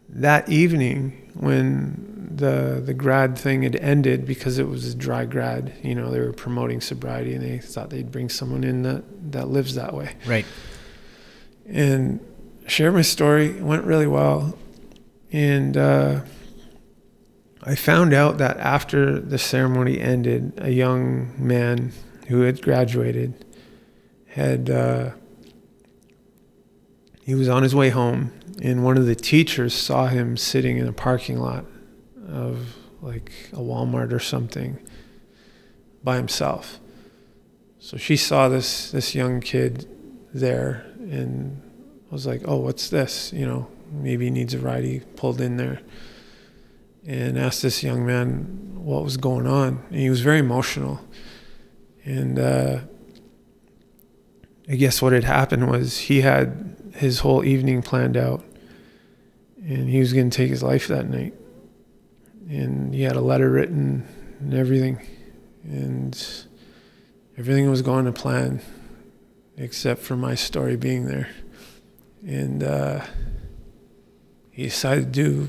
that evening, when the grad thing had ended, because it was a dry grad, you know, they were promoting sobriety, and they thought they'd bring someone in that lives that way. Right. And shared my story. It went really well. And I found out that after the ceremony ended, a young man who had graduated he was on his way home, and one of the teachers saw him sitting in a parking lot of like a Walmart or something by himself. So she saw this young kid there and was like, oh, what's this? You know, maybe he needs a ride. He pulled in there and asked this young man what was going on. And he was very emotional. And I guess what had happened was he had his whole evening planned out, and he was going to take his life that night. And he had a letter written and everything. And everything was going to plan except for my story being there. And he decided to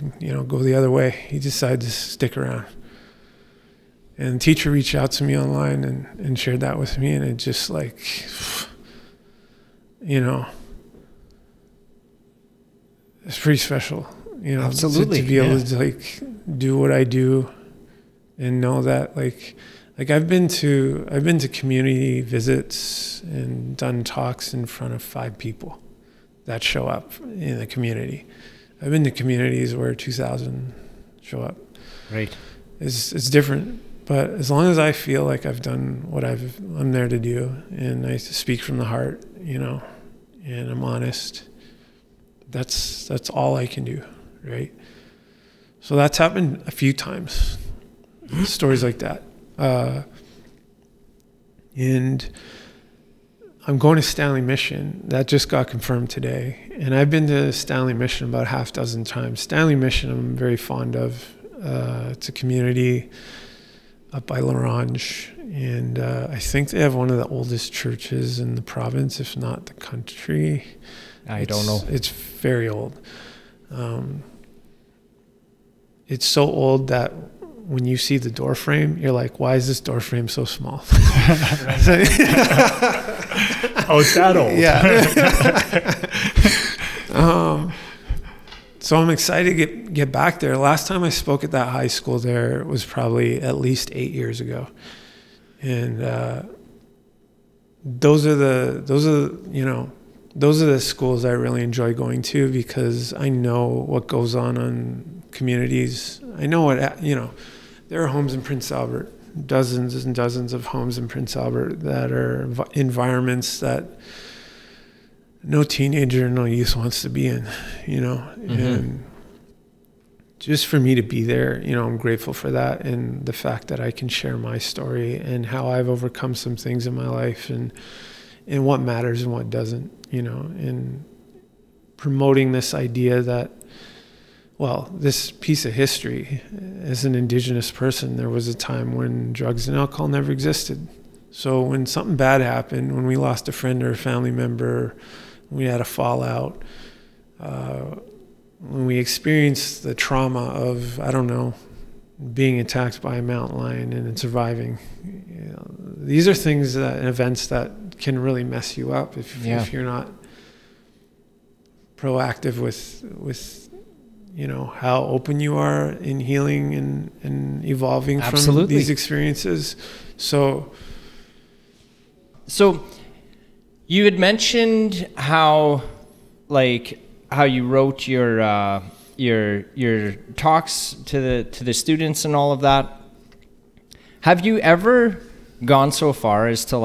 go the other way. He decided to stick around. And the teacher reached out to me online and shared that with me, and it just like, it's pretty special, Absolutely. to be able to like do what I do and know that like I've been to community visits and done talks in front of 5 people that show up in the community. I've been to communities where 2,000 show up. Right. It's different, but as long as I feel like I've done what I'm there to do, and I speak from the heart, and I'm honest, that's all I can do, right? So that's happened a few times, stories like that. And I'm going to Stanley Mission. That just got confirmed today. And I've been to Stanley Mission about half dozen times. Stanley Mission I'm very fond of. It's a community up by L'Orange. And I think they have one of the oldest churches in the province, if not the country. I don't know. It's very old. It's so old that when you see the door frame, you're like, why is this door frame so small? Oh, it's that old. Yeah. So I'm excited to get back there. Last time I spoke at that high school there was probably at least 8 years ago. And those are the schools I really enjoy going to, because I know what goes on communities. I know what, there are homes in Prince Albert, dozens and dozens of homes in Prince Albert that are environments that no teenager, no youth wants to be in, mm-hmm. And just for me to be there, I'm grateful for that, and the fact that I can share my story and how I've overcome some things in my life, and what matters and what doesn't, and promoting this idea that, well, this piece of history, as an Indigenous person, there was a time when drugs and alcohol never existed. So when something bad happened, when we lost a friend or a family member, we had a fallout, when we experienced the trauma of, being attacked by a mountain lion and surviving, these are things and events that can really mess you up if you're not proactive with how open you are in healing and evolving Absolutely. from these experiences. So you had mentioned how you wrote your talks to the students and all of that. Have you ever gone so far as to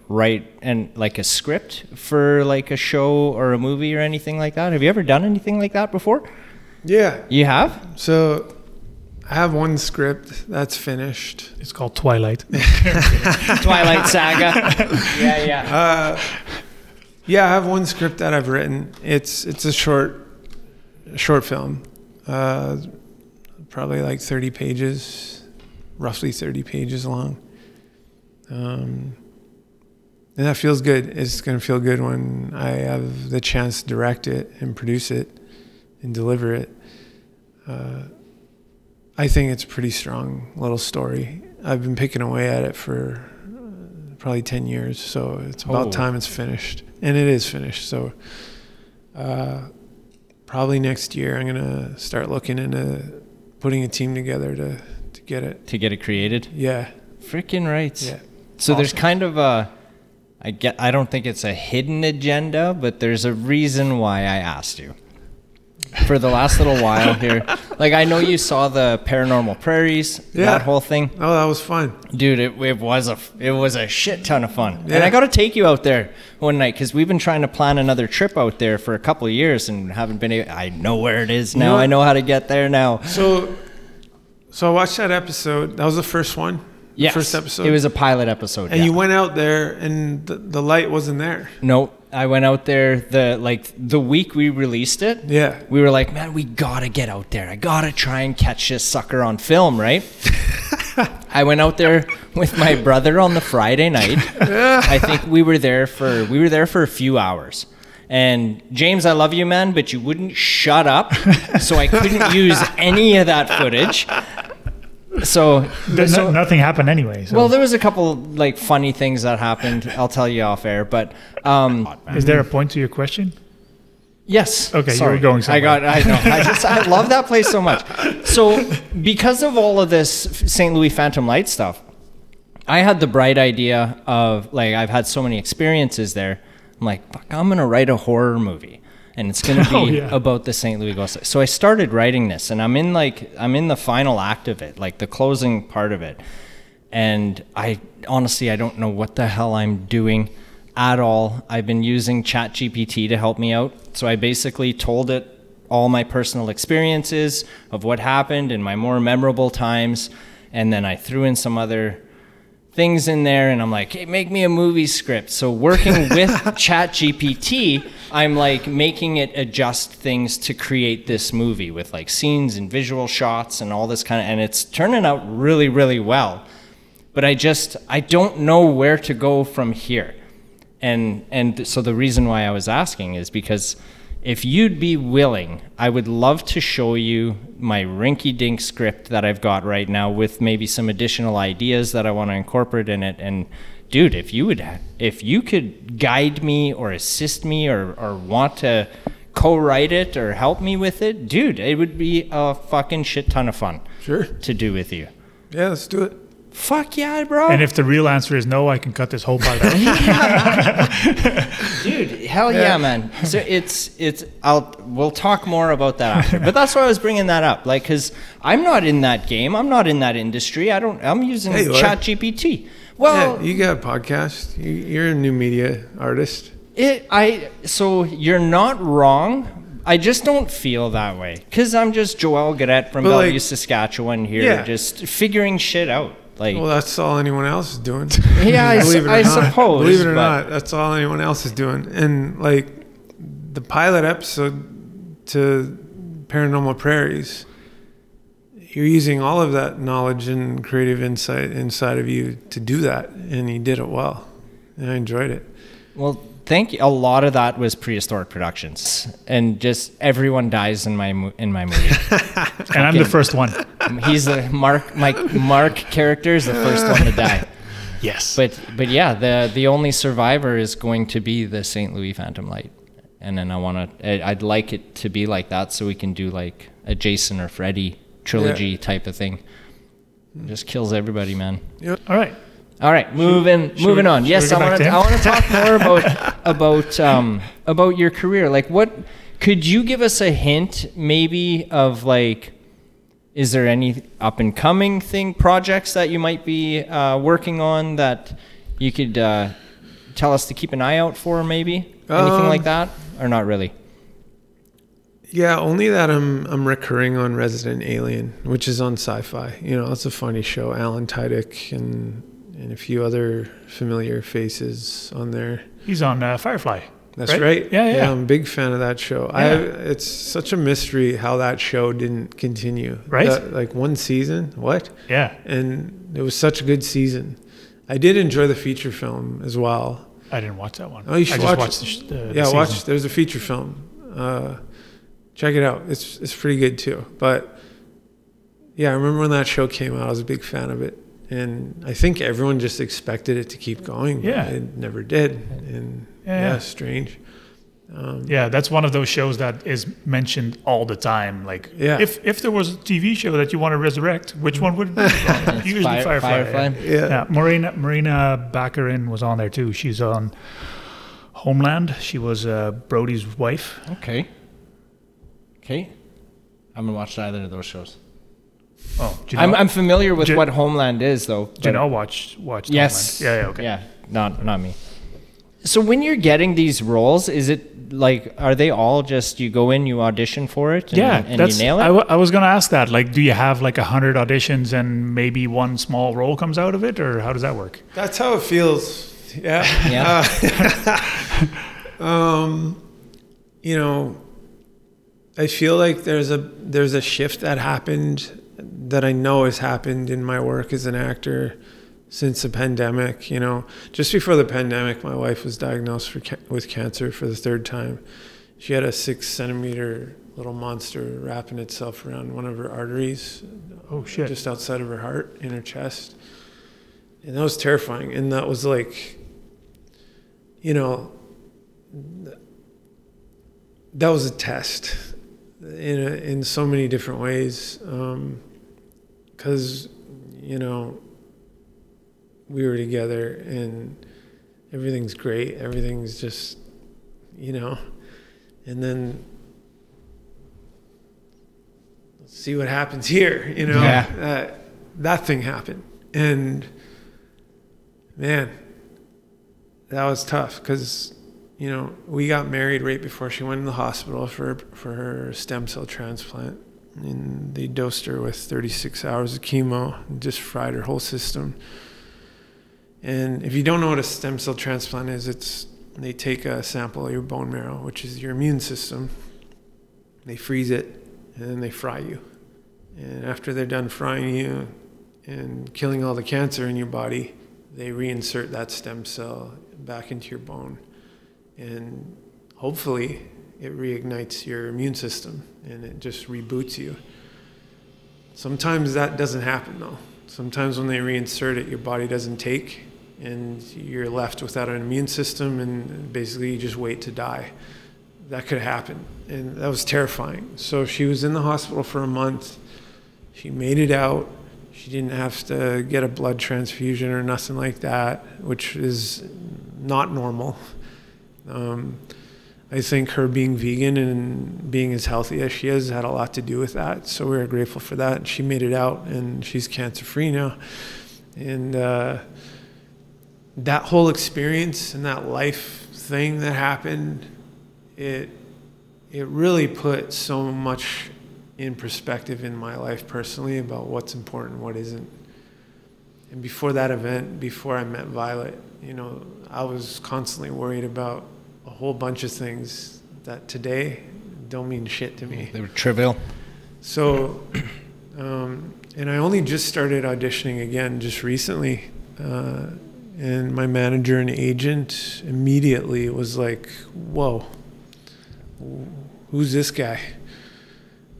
write a script for a show or a movie or anything like that? Have you ever done anything like that before? Yeah. You have? So I have one script that's finished. It's called Twilight. Twilight Saga. Yeah. Yeah, I have one script that I've written. It's a short film, probably 30 pages, roughly 30 pages long. And that feels good. It's going to feel good when I have the chance to direct it and produce it and deliver it. I think it's a pretty strong little story. I've been picking away at it for probably 10 years, so it's about time it's finished. And it is finished, so probably next year I'm gonna start looking into putting a team together to get it created. Yeah, freaking right. Yeah. So Awesome. there's kind of I don't think it's a hidden agenda, but there's a reason why I asked you. For the last little while here, like I know you saw the Paranormal Prairies, that whole thing. Oh, that was fun, dude. It was a shit ton of fun, and I got to take you out there one night because we've been trying to plan another trip out there for a couple of years and haven't been able. I know where it is now. I know how to get there now. So I watched that episode. That was the first one. Yes, first episode. It was a pilot episode. And you went out there, and the light wasn't there. No, I went out there the week we released it. Yeah, we were like, man, we gotta get out there. I gotta try and catch this sucker on film, right? I went out there with my brother on the Friday night. I think we were there for a few hours. And James, I love you, man, but you wouldn't shut up, so I couldn't use any of that footage. So nothing happened anyway. So. Well, there was a couple like funny things that happened. I'll tell you off air, but is there a point to your question? Yes. Okay, sorry. you were going somewhere. I know. I love that place so much. So because of all of this St. Louis Phantom Light stuff, I had the bright idea of like I've had so many experiences there. I'm like, fuck, I'm gonna write a horror movie. And it's going to be about the St. Louis Ghost. So I started writing this, and I'm in the final act of it, like the closing part of it. And I honestly don't know what the hell I'm doing at all. I've been using ChatGPT to help me out. So I basically told it all my personal experiences of what happened in my more memorable times. And then I threw in some other things in there, and I'm like, hey, make me a movie script. So working with ChatGPT, I'm like making it adjust things to create this movie with like scenes and visual shots and all this kind of, and it's turning out really, really well. But I don't know where to go from here. And so the reason why I was asking is because if you'd be willing, I would love to show you my rinky-dink script that I've got right now with maybe some additional ideas that I want to incorporate in it. And dude, if you could guide me or assist me or want to co-write it or help me with it, dude, it would be a fucking shit ton of fun. Sure. To do with you. Yeah, let's do it. Fuck yeah, bro. And if the real answer is no, I can cut this whole part out. Dude, hell yeah, man. So we'll talk more about that after. But that's why I was bringing that up. Like, cause I'm not in that game. I'm not in that industry. I'm using ChatGPT. Well, yeah, you got a podcast. You're a new media artist. So you're not wrong. I just don't feel that way. Cause I'm just Joel Garet from Bellevue, Saskatchewan here, just figuring shit out. Like, well, that's all anyone else is doing. Yeah, I suppose. Believe it or not, that's all anyone else is doing. And like the pilot episode to Paranormal Prairies, you're using all of that knowledge and creative insight inside of you to do that, and you did it well. And I enjoyed it. Well, thank you. A lot of that was Prehistoric Productions, and just everyone dies in my movie. And I'm the first one. He's the Mark character is the first one to die. Yes. But yeah, the only survivor is going to be the St. Louis Phantom Light, and then I'd like it to be like that, so we can do like a Jason or Freddy trilogy type of thing. It just kills everybody, man. Yep. All right. All right, moving on. Yes, I want to talk more about your career. Like, what could you give us a hint, maybe, of like, is there any up and coming projects that you might be working on that you could tell us to keep an eye out for, maybe anything like that, or not really? Yeah, only that I'm recurring on Resident Alien, which is on Sci-Fi. You know, it's a funny show. Alan Tudyk and a few other familiar faces on there. He's on Firefly. That's right. Yeah, I'm a big fan of that show. Yeah. It's such a mystery how that show didn't continue. Right? Like one season. What? Yeah. And it was such a good season. I did enjoy the feature film as well. I didn't watch that one. Oh, you should watch the season. watch. There's a feature film. Check it out. It's pretty good too. But yeah, I remember when that show came out, I was a big fan of it. And I think everyone just expected it to keep going. Yeah. It never did. And yeah, strange. Yeah, that's one of those shows that is mentioned all the time. Like, Yeah. if there was a TV show that you want to resurrect, which one would it be? Usually Firefly. Yeah. Marina Baccarin was on there too. She's on Homeland. She was Brody's wife. Okay. I haven't watched either of those shows. Oh, Janelle, I'm familiar with what Homeland is, though. Janelle watched Yes. Homeland. Yeah, okay. Yeah, not me. So when you're getting these roles, is it like, are they all just you go in, you audition for it, and you nail it? I was going to ask that. Like, do you have like 100 auditions and maybe one small role comes out of it, or how does that work? That's how it feels. Yeah. You know, I feel like there's a shift that happened that I know has happened in my work as an actor since the pandemic. You know, just before the pandemic, my wife was diagnosed with cancer for the 3rd time. She had a 6-centimeter little monster wrapping itself around one of her arteries. Oh shit! Just outside of her heart, in her chest, and that was terrifying. And that was like, you know, that was a test in so many different ways, because you know, we were together and everything's great, everything's just, you know, and then let's see what happens here, you know. That thing happened, and man, that was tough because, you know, we got married right before she went in the hospital for her stem cell transplant, and they dosed her with 36 hours of chemo and just fried her whole system. And if you don't know what a stem cell transplant is, they take a sample of your bone marrow, which is your immune system. They freeze it, and then they fry you. And after they're done frying you and killing all the cancer in your body, they reinsert that stem cell back into your bone. And hopefully it reignites your immune system and it just reboots you. Sometimes that doesn't happen though. Sometimes when they reinsert it, your body doesn't take and you're left without an immune system and basically you just wait to die. That could happen, and that was terrifying. So she was in the hospital for a month. She made it out. She didn't have to get a blood transfusion or nothing like that, which is not normal. I think her being vegan and being as healthy as she is had a lot to do with that. So we were grateful for that. She made it out and she's cancer-free now. And that whole experience and that life thing that happened, it really put so much in perspective in my life personally about what's important, what isn't. And before that event, before I met Violet, you know, I was constantly worried about a whole bunch of things that today don't mean shit to me. They were trivial. So, and I only just started auditioning again just recently. And my manager and agent immediately was like, whoa, who's this guy?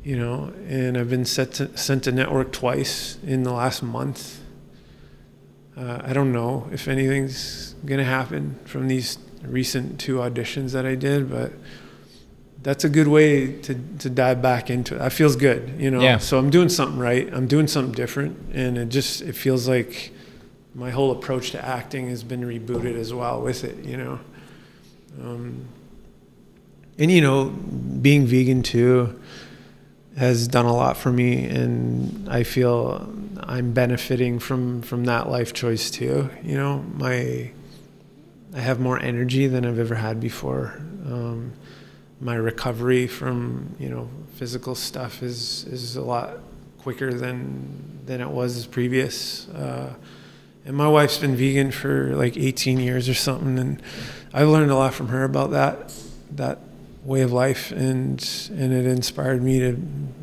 You know, and I've been sent to network twice in the last month. I don't know if anything's going to happen from these recent 2 auditions that I did, but that's a good way to dive back into it. That feels good, you know? Yeah. So I'm doing something right. I'm doing something different. And it feels like my whole approach to acting has been rebooted as well with it, you know? And, you know, being vegan too has done a lot for me, and I feel I'm benefiting from that life choice too. You know, I have more energy than I've ever had before. My recovery from, you know, physical stuff is a lot quicker than it was previous. And my wife's been vegan for like 18 years or something, and I've learned a lot from her about that way of life, and it inspired me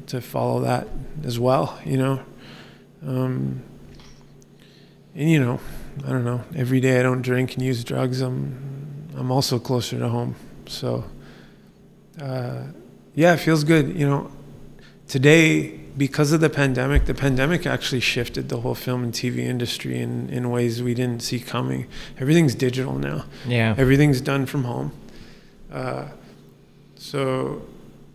to follow that as well, you know. And you know, I don't know, every day I don't drink and use drugs, I'm also closer to home. So yeah, it feels good, you know. Today, because of the pandemic actually shifted the whole film and TV industry in ways we didn't see coming. Everything's digital now. Yeah. Everything's done from home. So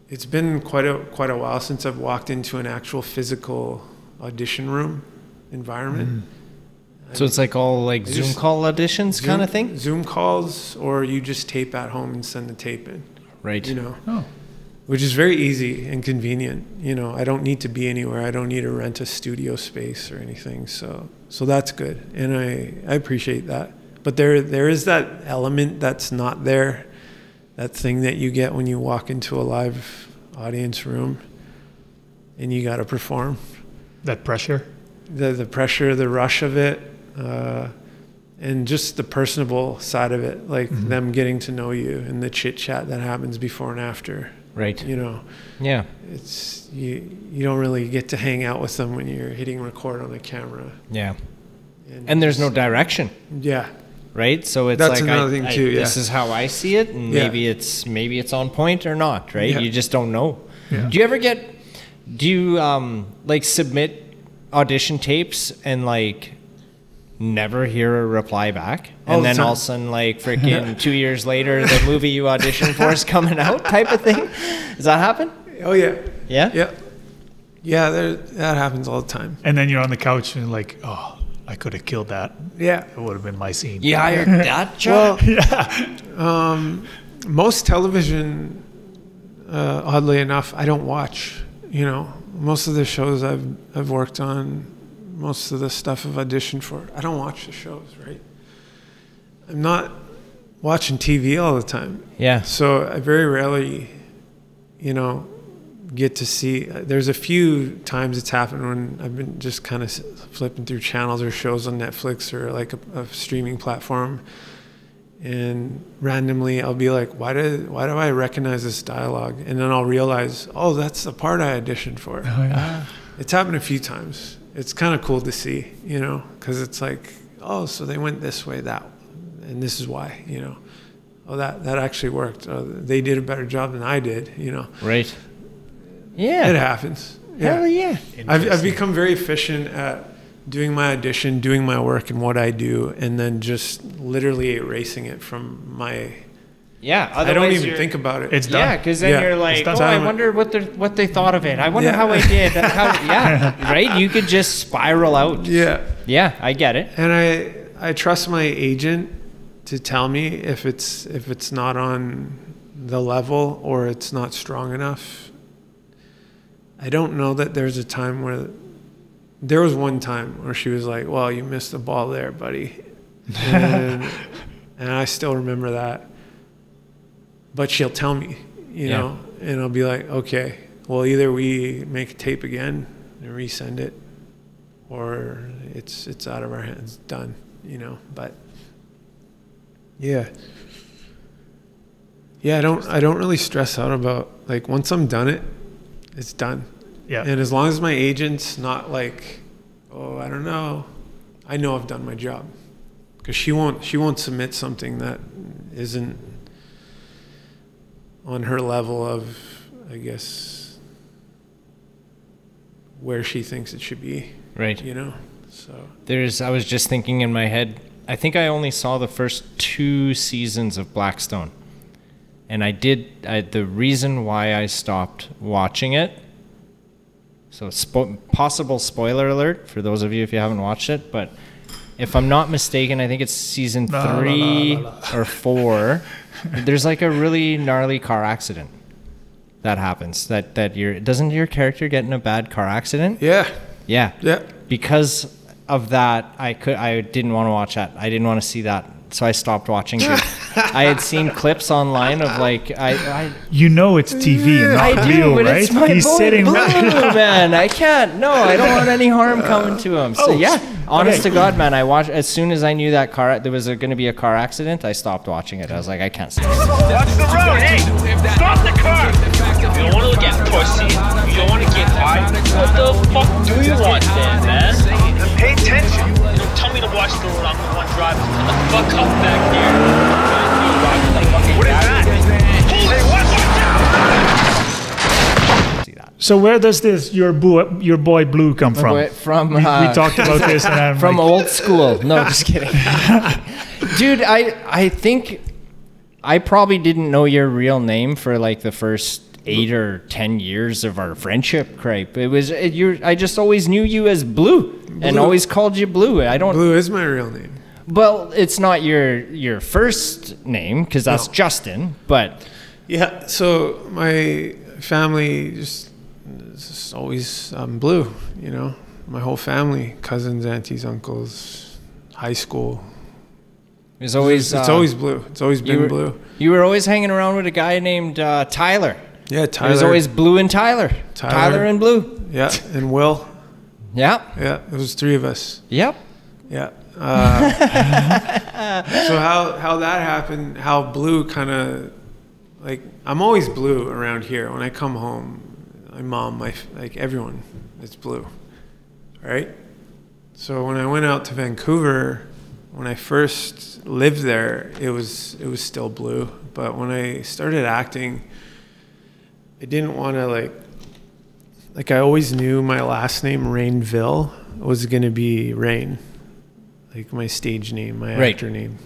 it's been quite a while since I've walked into an actual physical audition room environment. So it's like all like Zoom call auditions kind of thing? Zoom calls, or you just tape at home and send the tape in. Right. You know, which is very easy and convenient. You know, I don't need to be anywhere. I don't need to rent a studio space or anything. So that's good. And I appreciate that. But there is that element that's not there, that thing that you get when you walk into a live audience room and you got to perform. That pressure? The pressure, the rush of it, and just the personable side of it, like them getting to know you and the chit chat that happens before and after. Right. You know. Yeah. It's you don't really get to hang out with them when you're hitting record on the camera. Yeah. And there's no direction. Yeah. Right. So it's that's like another thing too. This is how I see it, and maybe it's on point or not. Right. Yeah. You just don't know. Yeah. Do you like submit audition tapes and like never hear a reply back, and then all of a sudden like freaking 2 years later the movie you auditioned for is coming out type of thing? Does that happen? Oh yeah. Yeah. That happens all the time. And then you're on the couch and like, oh, I could have killed that. Yeah. It would have been my scene. You hired that job? Most television, oddly enough, I don't watch. You know, most of the shows I've worked on, most of the stuff I've auditioned for, I don't watch the shows, right? I'm not watching TV all the time. Yeah. So I very rarely, you know, get to see. There's a few times it's happened when I've been just kind of flipping through channels or shows on Netflix or like a streaming platform, and randomly I'll be like, why do I recognize this dialogue? And then I'll realize, oh, that's the part I auditioned for. Oh, yeah. It's happened a few times. It's kind of cool to see, you know, because it's like, oh, so they went this way, and this is why, you know. Oh, that actually worked. They did a better job than I did, you know. Right. Yeah. It happens. Yeah. Hell yeah. I've become very efficient at doing my audition, doing my work and what I do, and then just literally erasing it from my... Yeah. I don't even think about it. It's done. Yeah, because then you're like, oh, I wonder what they thought of it. I wonder how I did. Right? You could just spiral out. Yeah. Yeah, I get it. And I trust my agent to tell me if it's not on the level or it's not strong enough. I don't know that there's a time where... There was one time where she was like, well, you missed the ball there, buddy. And I still remember that. But she'll tell me, you know, and I'll be like, okay, well, either we make a tape again and resend it, or it's out of our hands, done, you know. But yeah, I don't really stress out about, like, once I'm done it, it's done. Yeah. And as long as my agent's not like, oh, I don't know, I know I've done my job, because she won't submit something that isn't on her level of, I guess, where she thinks it should be. Right. You know? So I was just thinking in my head, I think I only saw the first 2 seasons of Blackstone. And the reason why I stopped watching it, so possible spoiler alert for those of you if you haven't watched it, but if I'm not mistaken, I think it's season 3 or 4. There's like a really gnarly car accident that happens. Doesn't your character get in a bad car accident? Yeah. Because of that, I didn't want to watch that. I didn't want to see that, so I stopped watching it. I had seen clips online of like you know it's TV and not real, but right? It's my He's sitting Blue, right. man. I can't. No, I don't want any harm coming to him. So honest to God, man, I watched as soon as I knew that there was going to be a car accident. I stopped watching it. I was like, I can't stand it. Watch the road. Hey, stop the car. You don't want to get pussy. You don't want to get high. What the fuck do you want then, man? Then pay attention. Don't tell me to watch the road. I'm the one driving. Shut the fuck up back here. What is that? Hey, watch out! So where does your boy Blue come from? We talked about this. And I'm from old school. No, just kidding. Dude, I think I probably didn't know your real name for like the first 8 or 10 years of our friendship, Cripe. I just always knew you as Blue, and always called you Blue. Blue is my real name. Well, it's not your first name, because that's Justin, but... Yeah, so my family just always Blue, you know? My whole family, cousins, aunties, uncles, high school. It's always Blue. It's always been Blue. You were always hanging around with a guy named Tyler. Yeah, Tyler. It was always Blue and Tyler. Tyler and Blue. Yeah, and Will. Yeah. Yeah, it was 3 of us. Yep. Yeah. So how that happened, how Blue kind of, like, I'm always Blue around here. When I come home, my mom, like everyone, it's Blue, right? So when I went out to Vancouver, when I first lived there, it was still Blue. But when I started acting, I didn't want to like I always knew my last name, Rainville, was going to be Rain. Like my stage name, my actor name.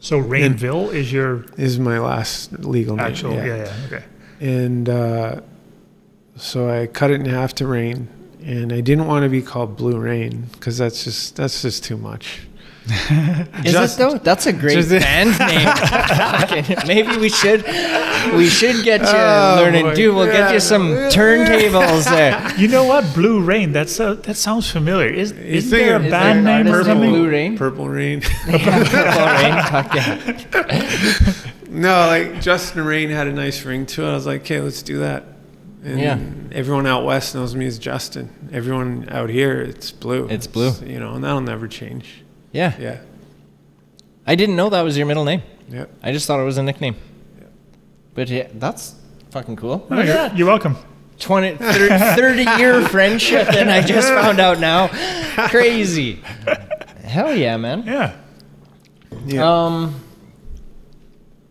So Rainville is my last legal name. Actual, yeah, okay. And so I cut it in half to Rain, and I didn't want to be called Blue Rain because that's just too much. Is it though? That's a great band name. Okay, maybe we should get you learning. Dude, we'll get you some turntables there. You know what? Blue Rain. That sounds familiar. Isn't there a band name or something? Blue Rain? Purple Rain. Purple Rain. Fuck yeah. No, like Justin Rain had a nice ring to it. I was like, okay, let's do that. And everyone out west knows me as Justin. Everyone out here, it's Blue. It's Blue. You know, and that'll never change. Yeah. Yeah. I didn't know that was your middle name. Yeah. I just thought it was a nickname. Yeah. But yeah, that's fucking cool. Oh, you're welcome. 30-year friendship, and I just found out now. Crazy. Hell yeah, man. Yeah.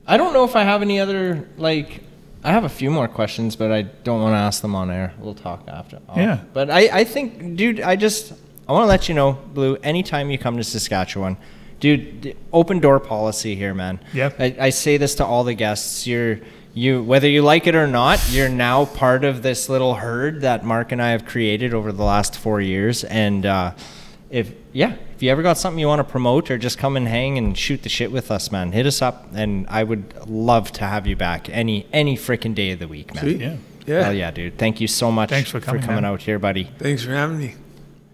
I don't know if I have any other, like... I have a few more questions, but I don't want to ask them on air. We'll talk after. Yeah. But I think, dude, I want to let you know, Blue, anytime you come to Saskatchewan, dude, open door policy here, man. Yep. I say this to all the guests. You whether you like it or not, you're now part of this little herd that Mark and I have created over the last 4 years. And if you ever got something you want to promote or just come and hang and shoot the shit with us, man, hit us up, and I would love to have you back any freaking day of the week, man. Sweet. Yeah. Hell yeah, dude. Thank you so much for coming out here, buddy. Thanks for having me.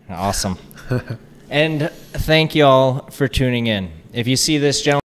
Awesome. And thank you all for tuning in. If you see this gentleman